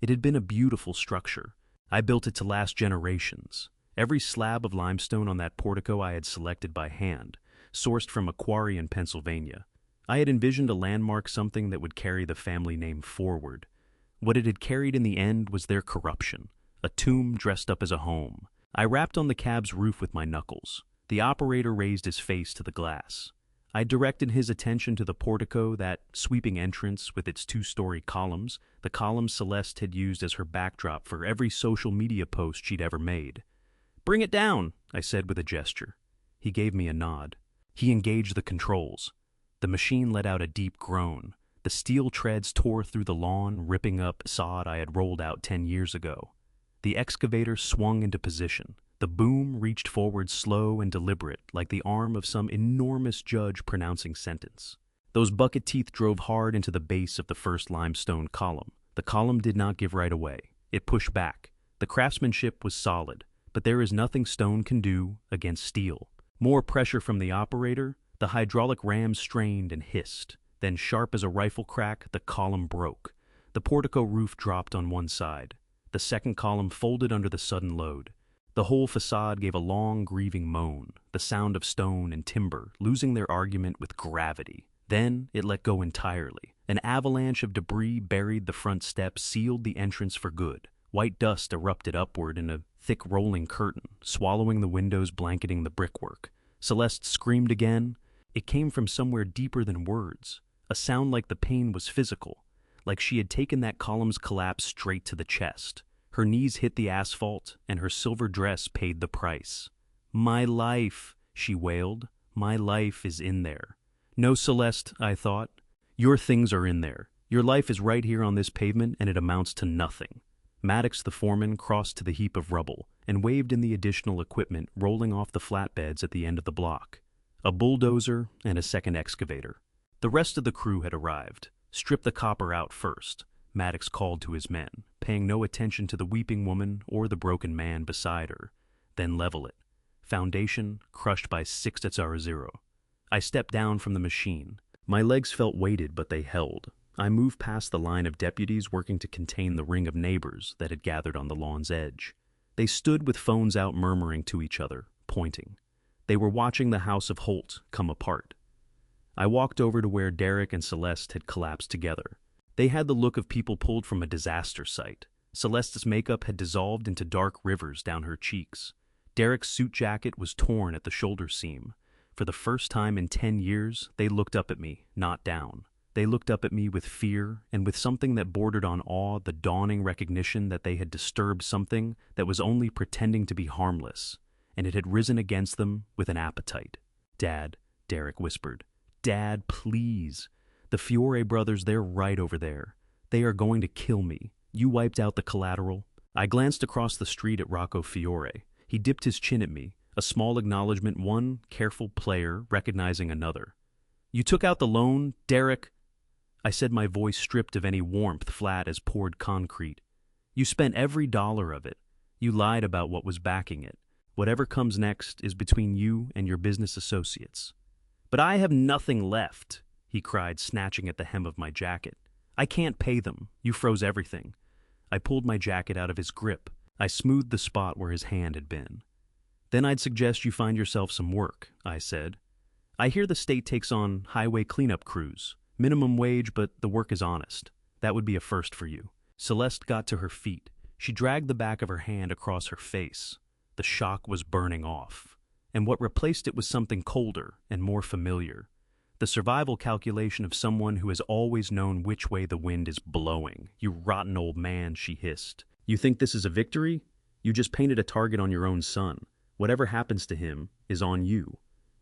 It had been a beautiful structure. I built it to last generations. Every slab of limestone on that portico I had selected by hand, sourced from a quarry in Pennsylvania. I had envisioned a landmark, something that would carry the family name forward. What it had carried in the end was their corruption, a tomb dressed up as a home. I rapped on the cab's roof with my knuckles. The operator raised his face to the glass. I directed his attention to the portico, that sweeping entrance with its 2-story columns, the columns Celeste had used as her backdrop for every social media post she'd ever made. "Bring it down," I said with a gesture. He gave me a nod. He engaged the controls. The machine let out a deep groan. The steel treads tore through the lawn, ripping up sod I had rolled out 10 years ago. The excavator swung into position. The boom reached forward slow and deliberate, like the arm of some enormous judge pronouncing sentence. Those bucket teeth drove hard into the base of the first limestone column. The column did not give right away. It pushed back. The craftsmanship was solid, but there is nothing stone can do against steel. More pressure from the operator, the hydraulic ram strained and hissed. Then, sharp as a rifle crack, the column broke. The portico roof dropped on one side. The second column folded under the sudden load. The whole facade gave a long, grieving moan, the sound of stone and timber losing their argument with gravity. Then it let go entirely. An avalanche of debris buried the front steps, sealed the entrance for good. White dust erupted upward in a thick rolling curtain, swallowing the windows, blanketing the brickwork. Celeste screamed again. It came from somewhere deeper than words. A sound like the pain was physical, like she had taken that column's collapse straight to the chest. Her knees hit the asphalt, and her silver dress paid the price. "My life," she wailed. "My life is in there." "No, Celeste," I thought. "Your things are in there. Your life is right here on this pavement, and it amounts to nothing." Maddox, the foreman, crossed to the heap of rubble and waved in the additional equipment rolling off the flatbeds at the end of the block. A bulldozer and a second excavator. The rest of the crew had arrived. "Strip the copper out first," Maddox called to his men, paying no attention to the weeping woman or the broken man beside her. "Then level it. Foundation crushed by 600. I stepped down from the machine. My legs felt weighted, but they held. I moved past the line of deputies working to contain the ring of neighbors that had gathered on the lawn's edge. They stood with phones out, murmuring to each other, pointing. They were watching the house of Holt come apart. I walked over to where Derek and Celeste had collapsed together. They had the look of people pulled from a disaster site. Celeste's makeup had dissolved into dark rivers down her cheeks. Derek's suit jacket was torn at the shoulder seam. For the first time in 10 years, they looked up at me, not down. They looked up at me with fear and with something that bordered on awe, the dawning recognition that they had disturbed something that was only pretending to be harmless, and it had risen against them with an appetite. "Dad," Derek whispered. "Dad, please. The Fiore brothers, they're right over there. They are going to kill me. You wiped out the collateral." I glanced across the street at Rocco Fiore. He dipped his chin at me, a small acknowledgement, one careful player recognizing another. "You took out the loan, Derek?" I said, my voice stripped of any warmth, flat as poured concrete. "You spent every dollar of it. You lied about what was backing it. Whatever comes next is between you and your business associates." "But I have nothing left," he cried, snatching at the hem of my jacket. "I can't pay them. You froze everything." I pulled my jacket out of his grip. I smoothed the spot where his hand had been. "Then I'd suggest you find yourself some work," I said. "I hear the state takes on highway cleanup crews. Minimum wage, but the work is honest. That would be a first for you." Celeste got to her feet. She dragged the back of her hand across her face. The shock was burning off, and what replaced it was something colder and more familiar. The survival calculation of someone who has always known which way the wind is blowing. "You rotten old man," she hissed. "You think this is a victory? You just painted a target on your own son. Whatever happens to him is on you."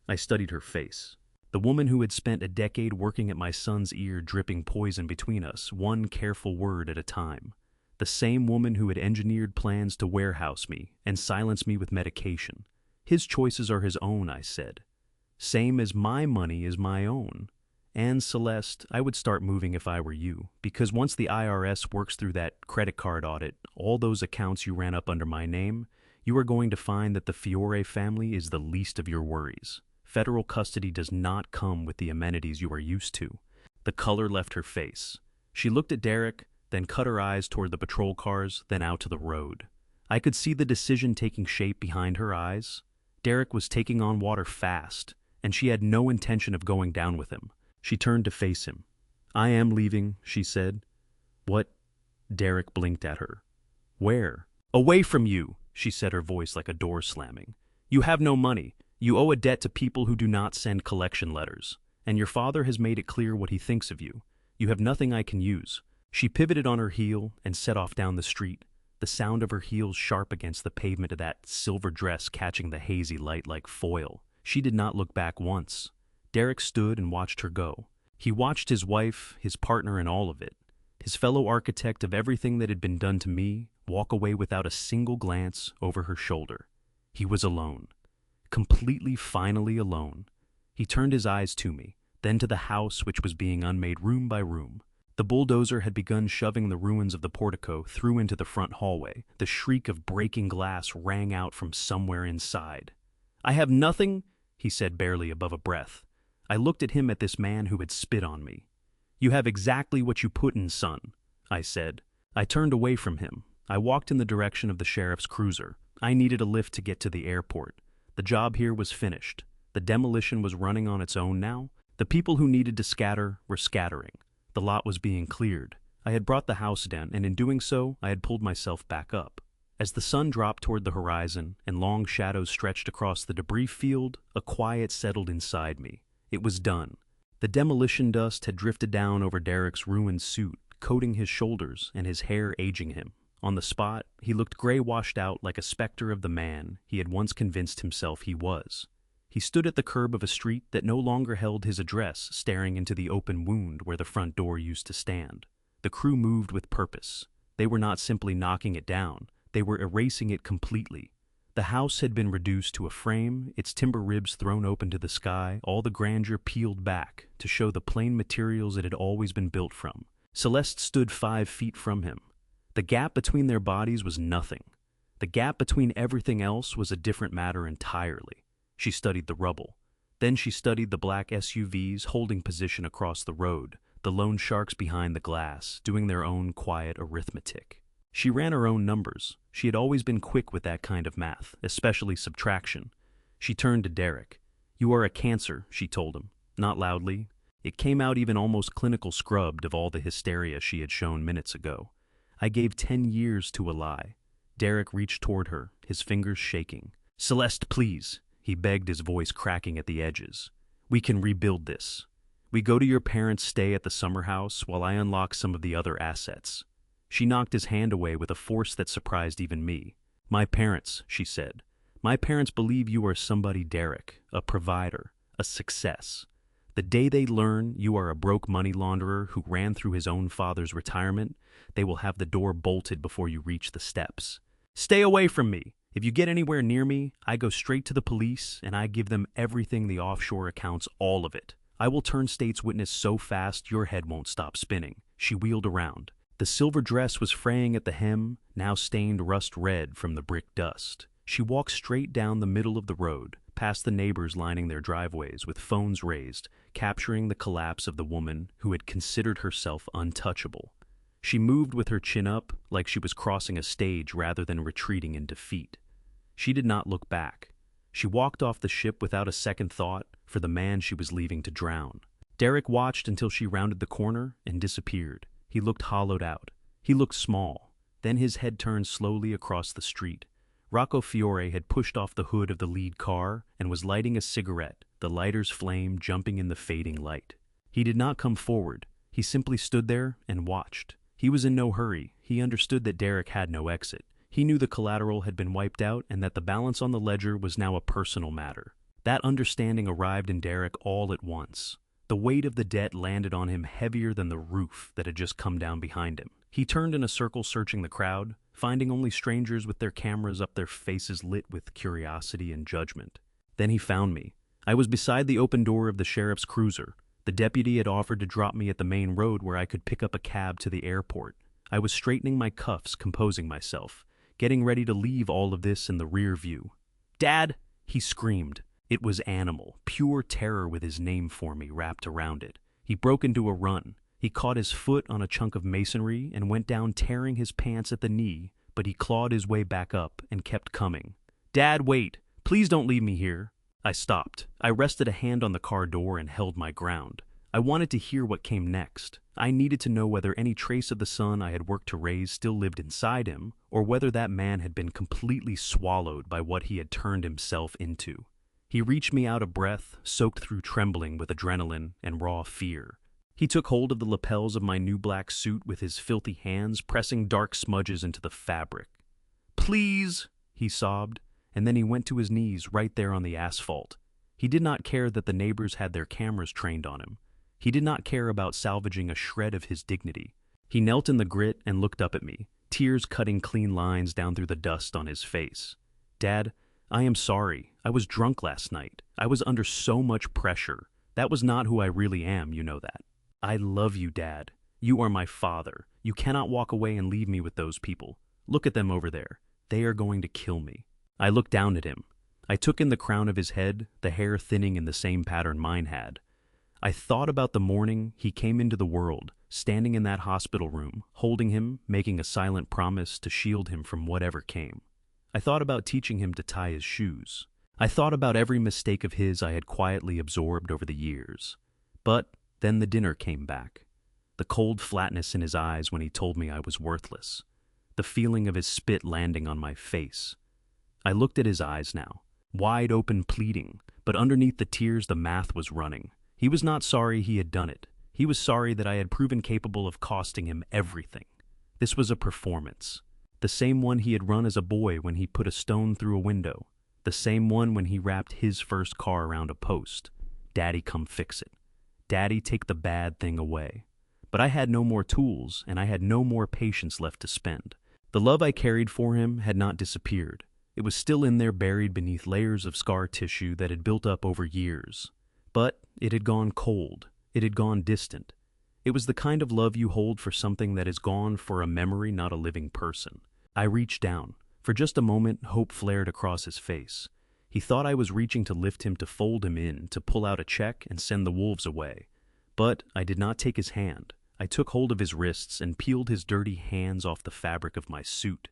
I studied her face. The woman who had spent a decade working at my son's ear, dripping poison between us, one careful word at a time. The same woman who had engineered plans to warehouse me and silence me with medication. "His choices are his own," I said. "Same as my money is my own. And Celeste, I would start moving if I were you, because once the IRS works through that credit card audit, all those accounts you ran up under my name, you are going to find that the Fiore family is the least of your worries. Federal custody does not come with the amenities you are used to." The color left her face. She looked at Derek, then cut her eyes toward the patrol cars, then out to the road. I could see the decision taking shape behind her eyes. Derek was taking on water fast, and she had no intention of going down with him. She turned to face him. "I am leaving," she said. "What?" Derek blinked at her. "Where?" "Away from you," she said, her voice like a door slamming. "You have no money. You owe a debt to people who do not send collection letters. And your father has made it clear what he thinks of you. You have nothing I can use." She pivoted on her heel and set off down the street. the sound of her heels sharp against the pavement of that silver dress catching the hazy light like foil. She did not look back once. Derek stood and watched her go. He watched his wife, his partner in all of it, his fellow architect of everything that had been done to me, walk away without a single glance over her shoulder. He was alone. Completely, finally alone. He turned his eyes to me, then to the house which was being unmade room by room. The bulldozer had begun shoving the ruins of the portico through into the front hallway. The shriek of breaking glass rang out from somewhere inside. "I have nothing," he said barely above a breath. I looked at him, at this man who had spit on me. "You have exactly what you put in, son," I said. I turned away from him. I walked in the direction of the sheriff's cruiser. I needed a lift to get to the airport. The job here was finished. The demolition was running on its own now. The people who needed to scatter were scattering. The lot was being cleared. I had brought the house down, and in doing so, I had pulled myself back up. As the sun dropped toward the horizon and long shadows stretched across the debris field, a quiet settled inside me. It was done. The demolition dust had drifted down over Derek's ruined suit, coating his shoulders and his hair aging him. On the spot, he looked gray, washed out, like a specter of the man he had once convinced himself he was. He stood at the curb of a street that no longer held his address, staring into the open wound where the front door used to stand. The crew moved with purpose. They were not simply knocking it down. They were erasing it completely. The house had been reduced to a frame, its timber ribs thrown open to the sky, all the grandeur peeled back to show the plain materials it had always been built from. Celeste stood 5 feet from him. The gap between their bodies was nothing. The gap between everything else was a different matter entirely. She studied the rubble. Then she studied the black SUVs holding position across the road, the loan sharks behind the glass, doing their own quiet arithmetic. She ran her own numbers. She had always been quick with that kind of math, especially subtraction. She turned to Derek. "You are a cancer," she told him, not loudly. It came out even almost clinical, scrubbed of all the hysteria she had shown minutes ago. I gave 10 years to a lie. Derek reached toward her, his fingers shaking. "Celeste, please," he begged, his voice cracking at the edges. "We can rebuild this. We go to your parents' stay at the summer house while I unlock some of the other assets." She knocked his hand away with a force that surprised even me. "My parents," she said. "My parents believe you are somebody, Derek, a provider, a success. The day they learn you are a broke money launderer who ran through his own father's retirement, they will have the door bolted before you reach the steps. Stay away from me. If you get anywhere near me, I go straight to the police and I give them everything, the offshore accounts, all of it. I will turn state's witness so fast your head won't stop spinning." She wheeled around. The silver dress was fraying at the hem, now stained rust red from the brick dust. She walked straight down the middle of the road, past the neighbors lining their driveways with phones raised, capturing the collapse of the woman who had considered herself untouchable. She moved with her chin up, like she was crossing a stage rather than retreating in defeat. She did not look back. She walked off the ship without a second thought for the man she was leaving to drown. Derek watched until she rounded the corner and disappeared. He looked hollowed out. He looked small. Then his head turned slowly across the street. Rocco Fiore had pushed off the hood of the lead car and was lighting a cigarette, the lighter's flame jumping in the fading light. He did not come forward. He simply stood there and watched. He was in no hurry. He understood that Derek had no exit. He knew the collateral had been wiped out and that the balance on the ledger was now a personal matter. That understanding arrived in Derek all at once. The weight of the debt landed on him heavier than the roof that had just come down behind him. He turned in a circle, searching the crowd, finding only strangers with their cameras up, their faces lit with curiosity and judgment. Then he found me. I was beside the open door of the sheriff's cruiser. The deputy had offered to drop me at the main road where I could pick up a cab to the airport. I was straightening my cuffs, composing myself, getting ready to leave all of this in the rear view. "Dad!" he screamed. It was animal, pure terror with his name for me wrapped around it. He broke into a run. He caught his foot on a chunk of masonry and went down, tearing his pants at the knee, but he clawed his way back up and kept coming. "Dad, wait! Please don't leave me here!" I stopped. I rested a hand on the car door and held my ground. I wanted to hear what came next. I needed to know whether any trace of the son I had worked to raise still lived inside him, or whether that man had been completely swallowed by what he had turned himself into. He reached me out of breath, soaked through trembling with adrenaline and raw fear. He took hold of the lapels of my new black suit with his filthy hands, pressing dark smudges into the fabric. "Please," he sobbed, and then he went to his knees right there on the asphalt. He did not care that the neighbors had their cameras trained on him. He did not care about salvaging a shred of his dignity. He knelt in the grit and looked up at me, tears cutting clean lines down through the dust on his face. "Dad, I am sorry. I was drunk last night. I was under so much pressure. That was not who I really am, you know that. I love you, Dad. You are my father. You cannot walk away and leave me with those people. Look at them over there. They are going to kill me." I looked down at him. I took in the crown of his head, the hair thinning in the same pattern mine had. I thought about the morning he came into the world, standing in that hospital room, holding him, making a silent promise to shield him from whatever came. I thought about teaching him to tie his shoes. I thought about every mistake of his I had quietly absorbed over the years. But then the dinner came back. The cold flatness in his eyes when he told me I was worthless. The feeling of his spit landing on my face. I looked at his eyes now, wide open pleading, but underneath the tears the math was running. He was not sorry he had done it. He was sorry that I had proven capable of costing him everything. This was a performance. The same one he had run as a boy when he put a stone through a window. The same one when he wrapped his first car around a post. "Daddy, come fix it. Daddy, take the bad thing away." But I had no more tools, and I had no more patience left to spend. The love I carried for him had not disappeared. It was still in there, buried beneath layers of scar tissue that had built up over years. But it had gone cold. It had gone distant. It was the kind of love you hold for something that is gone, for a memory, not a living person. I reached down. For just a moment, hope flared across his face. He thought I was reaching to lift him, to fold him in, to pull out a check and send the wolves away. But I did not take his hand. I took hold of his wrists and peeled his dirty hands off the fabric of my suit.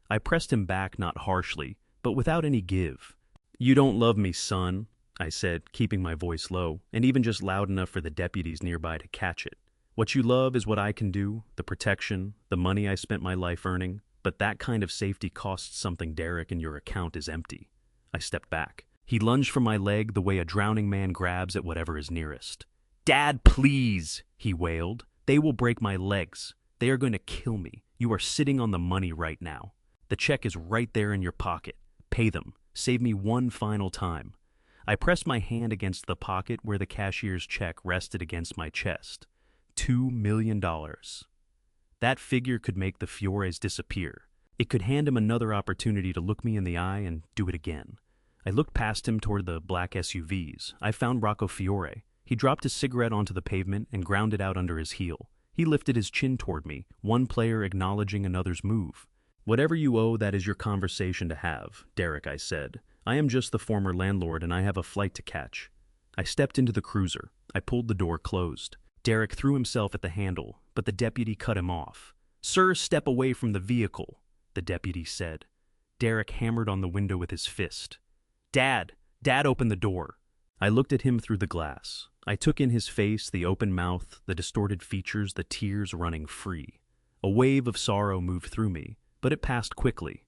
I pressed him back, not harshly, but without any give. "You don't love me, son," I said, keeping my voice low, and even just loud enough for the deputies nearby to catch it. "What you love is what I can do, the protection, the money I spent my life earning, but that kind of safety costs something, Derek, and your account is empty." I stepped back. He lunged for my leg the way a drowning man grabs at whatever is nearest. "Dad, please," he wailed. "They will break my legs. They are going to kill me. You are sitting on the money right now. The check is right there in your pocket. Pay them. Save me one final time." I pressed my hand against the pocket where the cashier's check rested against my chest. $2 million. That figure could make the Fiores disappear. It could hand him another opportunity to look me in the eye and do it again. I looked past him toward the black SUVs. I found Rocco Fiore. He dropped his cigarette onto the pavement and ground it out under his heel. He lifted his chin toward me, one player acknowledging another's move. "Whatever you owe, that is your conversation to have, Derek," I said. "I am just the former landlord, and I have a flight to catch." I stepped into the cruiser. I pulled the door closed. Derek threw himself at the handle, but the deputy cut him off. "Sir, step away from the vehicle," the deputy said. Derek hammered on the window with his fist. Dad, open the door." I looked at him through the glass. I took in his face, the open mouth, the distorted features, the tears running free. A wave of sorrow moved through me, but it passed quickly.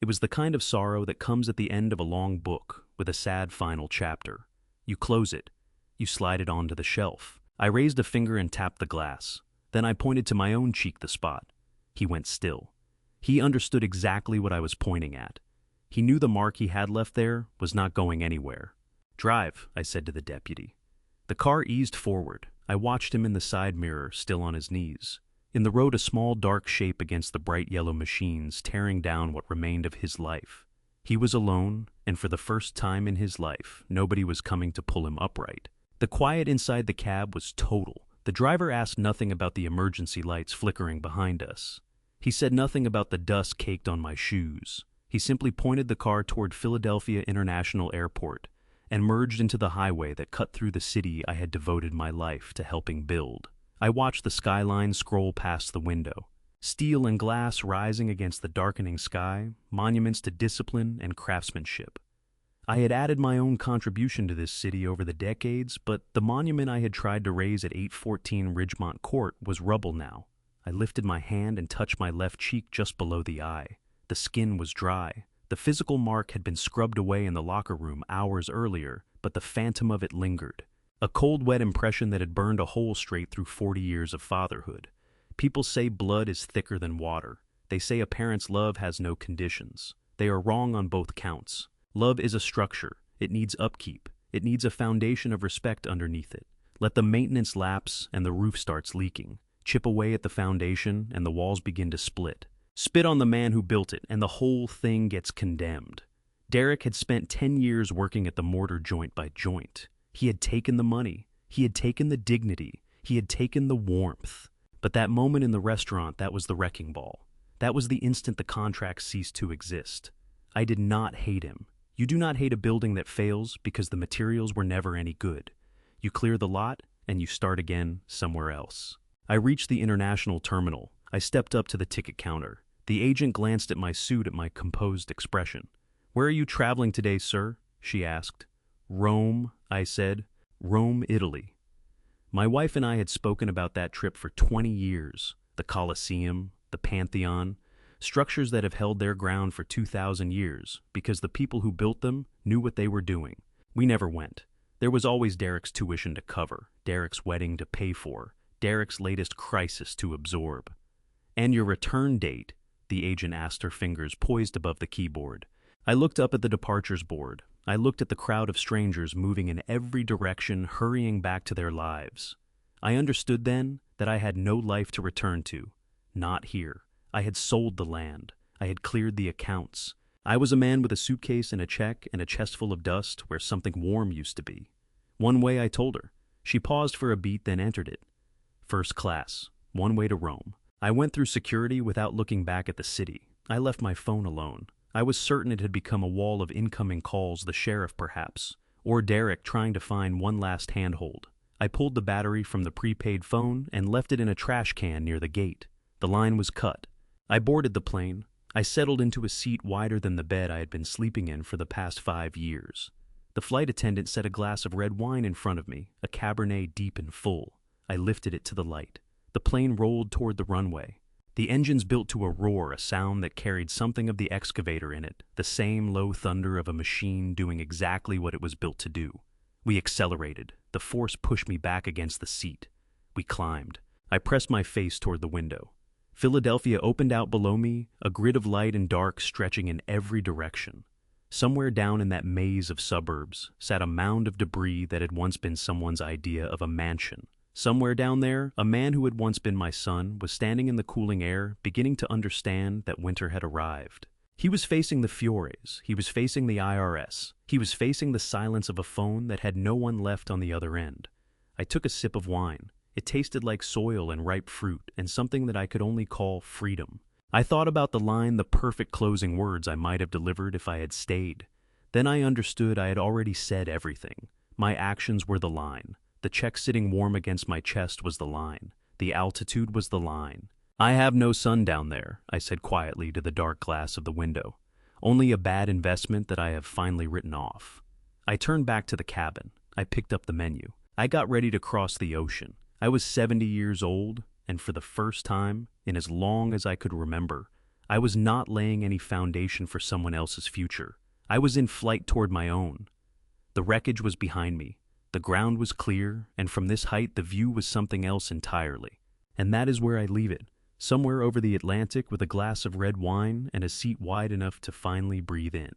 It was the kind of sorrow that comes at the end of a long book, with a sad final chapter. You close it. You slide it onto the shelf. I raised a finger and tapped the glass. Then I pointed to my own cheek, the spot. He went still. He understood exactly what I was pointing at. He knew the mark he had left there was not going anywhere. "Drive," I said to the deputy. The car eased forward. I watched him in the side mirror, still on his knees. In the road, a small dark shape against the bright yellow machines, tearing down what remained of his life. He was alone, and for the first time in his life, nobody was coming to pull him upright. The quiet inside the cab was total. The driver asked nothing about the emergency lights flickering behind us. He said nothing about the dust caked on my shoes. He simply pointed the car toward Philadelphia International Airport and merged into the highway that cut through the city I had devoted my life to helping build. I watched the skyline scroll past the window. Steel and glass rising against the darkening sky, monuments to discipline and craftsmanship. I had added my own contribution to this city over the decades, but the monument I had tried to raise at 814 Ridgemont Court was rubble now. I lifted my hand and touched my left cheek just below the eye. The skin was dry. The physical mark had been scrubbed away in the locker room hours earlier, but the phantom of it lingered. A cold, wet impression that had burned a hole straight through 40 years of fatherhood. People say blood is thicker than water. They say a parent's love has no conditions. They are wrong on both counts. Love is a structure. It needs upkeep. It needs a foundation of respect underneath it. Let the maintenance lapse and the roof starts leaking. Chip away at the foundation and the walls begin to split. Spit on the man who built it and the whole thing gets condemned. Derek had spent 10 years working at the mortar joint by joint. He had taken the money. He had taken the dignity. He had taken the warmth. But that moment in the restaurant, that was the wrecking ball. That was the instant the contract ceased to exist. I did not hate him. You do not hate a building that fails because the materials were never any good. You clear the lot and you start again somewhere else. I reached the international terminal. I stepped up to the ticket counter. The agent glanced at my suit at my composed expression. "Where are you traveling today, sir?" she asked. "Rome," I said. "Rome, Italy." My wife and I had spoken about that trip for 20 years. The Colosseum, the Pantheon, structures that have held their ground for 2,000 years because the people who built them knew what they were doing. We never went. There was always Derek's tuition to cover, Derek's wedding to pay for, Derek's latest crisis to absorb. "And your return date?" the agent asked, her fingers poised above the keyboard. I looked up at the departures board. I looked at the crowd of strangers moving in every direction, hurrying back to their lives. I understood then that I had no life to return to. Not here. I had sold the land. I had cleared the accounts. I was a man with a suitcase and a check and a chest full of dust where something warm used to be. One way, I told her. She paused for a beat, then entered it. First class. One way to Rome. I went through security without looking back at the city. I left my phone alone. I was certain it had become a wall of incoming calls, the sheriff perhaps, or Derek trying to find one last handhold. I pulled the battery from the prepaid phone and left it in a trash can near the gate. The line was cut. I boarded the plane. I settled into a seat wider than the bed I had been sleeping in for the past 5 years. The flight attendant set a glass of red wine in front of me, a Cabernet deep and full. I lifted it to the light. The plane rolled toward the runway. The engines built to a roar, a sound that carried something of the excavator in it, the same low thunder of a machine doing exactly what it was built to do. We accelerated. The force pushed me back against the seat. We climbed. I pressed my face toward the window. Philadelphia opened out below me, a grid of light and dark stretching in every direction. Somewhere down in that maze of suburbs sat a mound of debris that had once been someone's idea of a mansion. Somewhere down there, a man who had once been my son was standing in the cooling air, beginning to understand that winter had arrived. He was facing the Fiores. He was facing the IRS. He was facing the silence of a phone that had no one left on the other end. I took a sip of wine. It tasted like soil and ripe fruit, and something that I could only call freedom. I thought about the line, the perfect closing words I might have delivered if I had stayed. Then I understood I had already said everything. My actions were the line. The check sitting warm against my chest was the line. The altitude was the line. "I have no son down there," I said quietly to the dark glass of the window. "Only a bad investment that I have finally written off." I turned back to the cabin. I picked up the menu. I got ready to cross the ocean. I was 70 years old, and for the first time, in as long as I could remember, I was not laying any foundation for someone else's future. I was in flight toward my own. The wreckage was behind me. The ground was clear, and from this height the view was something else entirely. And that is where I leave it, somewhere over the Atlantic with a glass of red wine and a seat wide enough to finally breathe in.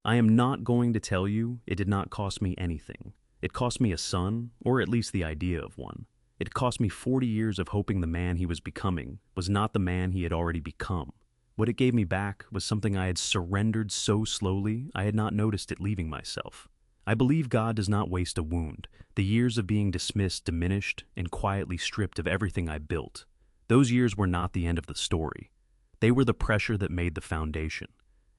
I am not going to tell you it did not cost me anything. It cost me a son, or at least the idea of one. It cost me 40 years of hoping the man he was becoming was not the man he had already become. What it gave me back was something I had surrendered so slowly I had not noticed it leaving myself. I believe God does not waste a wound. The years of being dismissed, diminished, and quietly stripped of everything I built. Those years were not the end of the story. They were the pressure that made the foundation.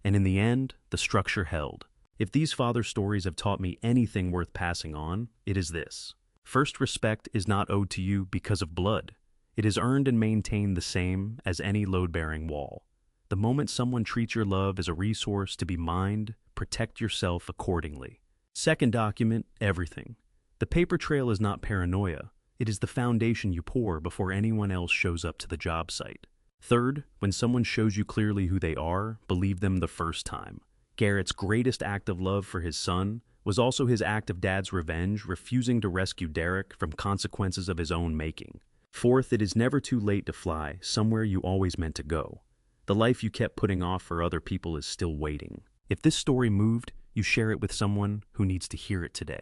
And in the end, the structure held. If these father stories have taught me anything worth passing on, it is this. First, respect is not owed to you because of blood. It is earned and maintained the same as any load-bearing wall. The moment someone treats your love as a resource to be mined, protect yourself accordingly. Second, document everything. The paper trail is not paranoia. It is the foundation you pour before anyone else shows up to the job site. Third, when someone shows you clearly who they are, believe them the first time. Garrett's greatest act of love for his son was also his act of dad's revenge, refusing to rescue Derek from consequences of his own making. Fourth, it is never too late to fly somewhere you always meant to go. The life you kept putting off for other people is still waiting. If this story moved, you share it with someone who needs to hear it today.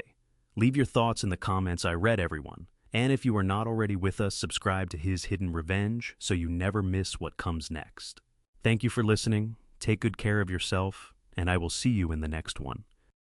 Leave your thoughts in the comments. I read everyone. And if you are not already with us, subscribe to His Hidden Revenge so you never miss what comes next. Thank you for listening. Take good care of yourself, and I will see you in the next one.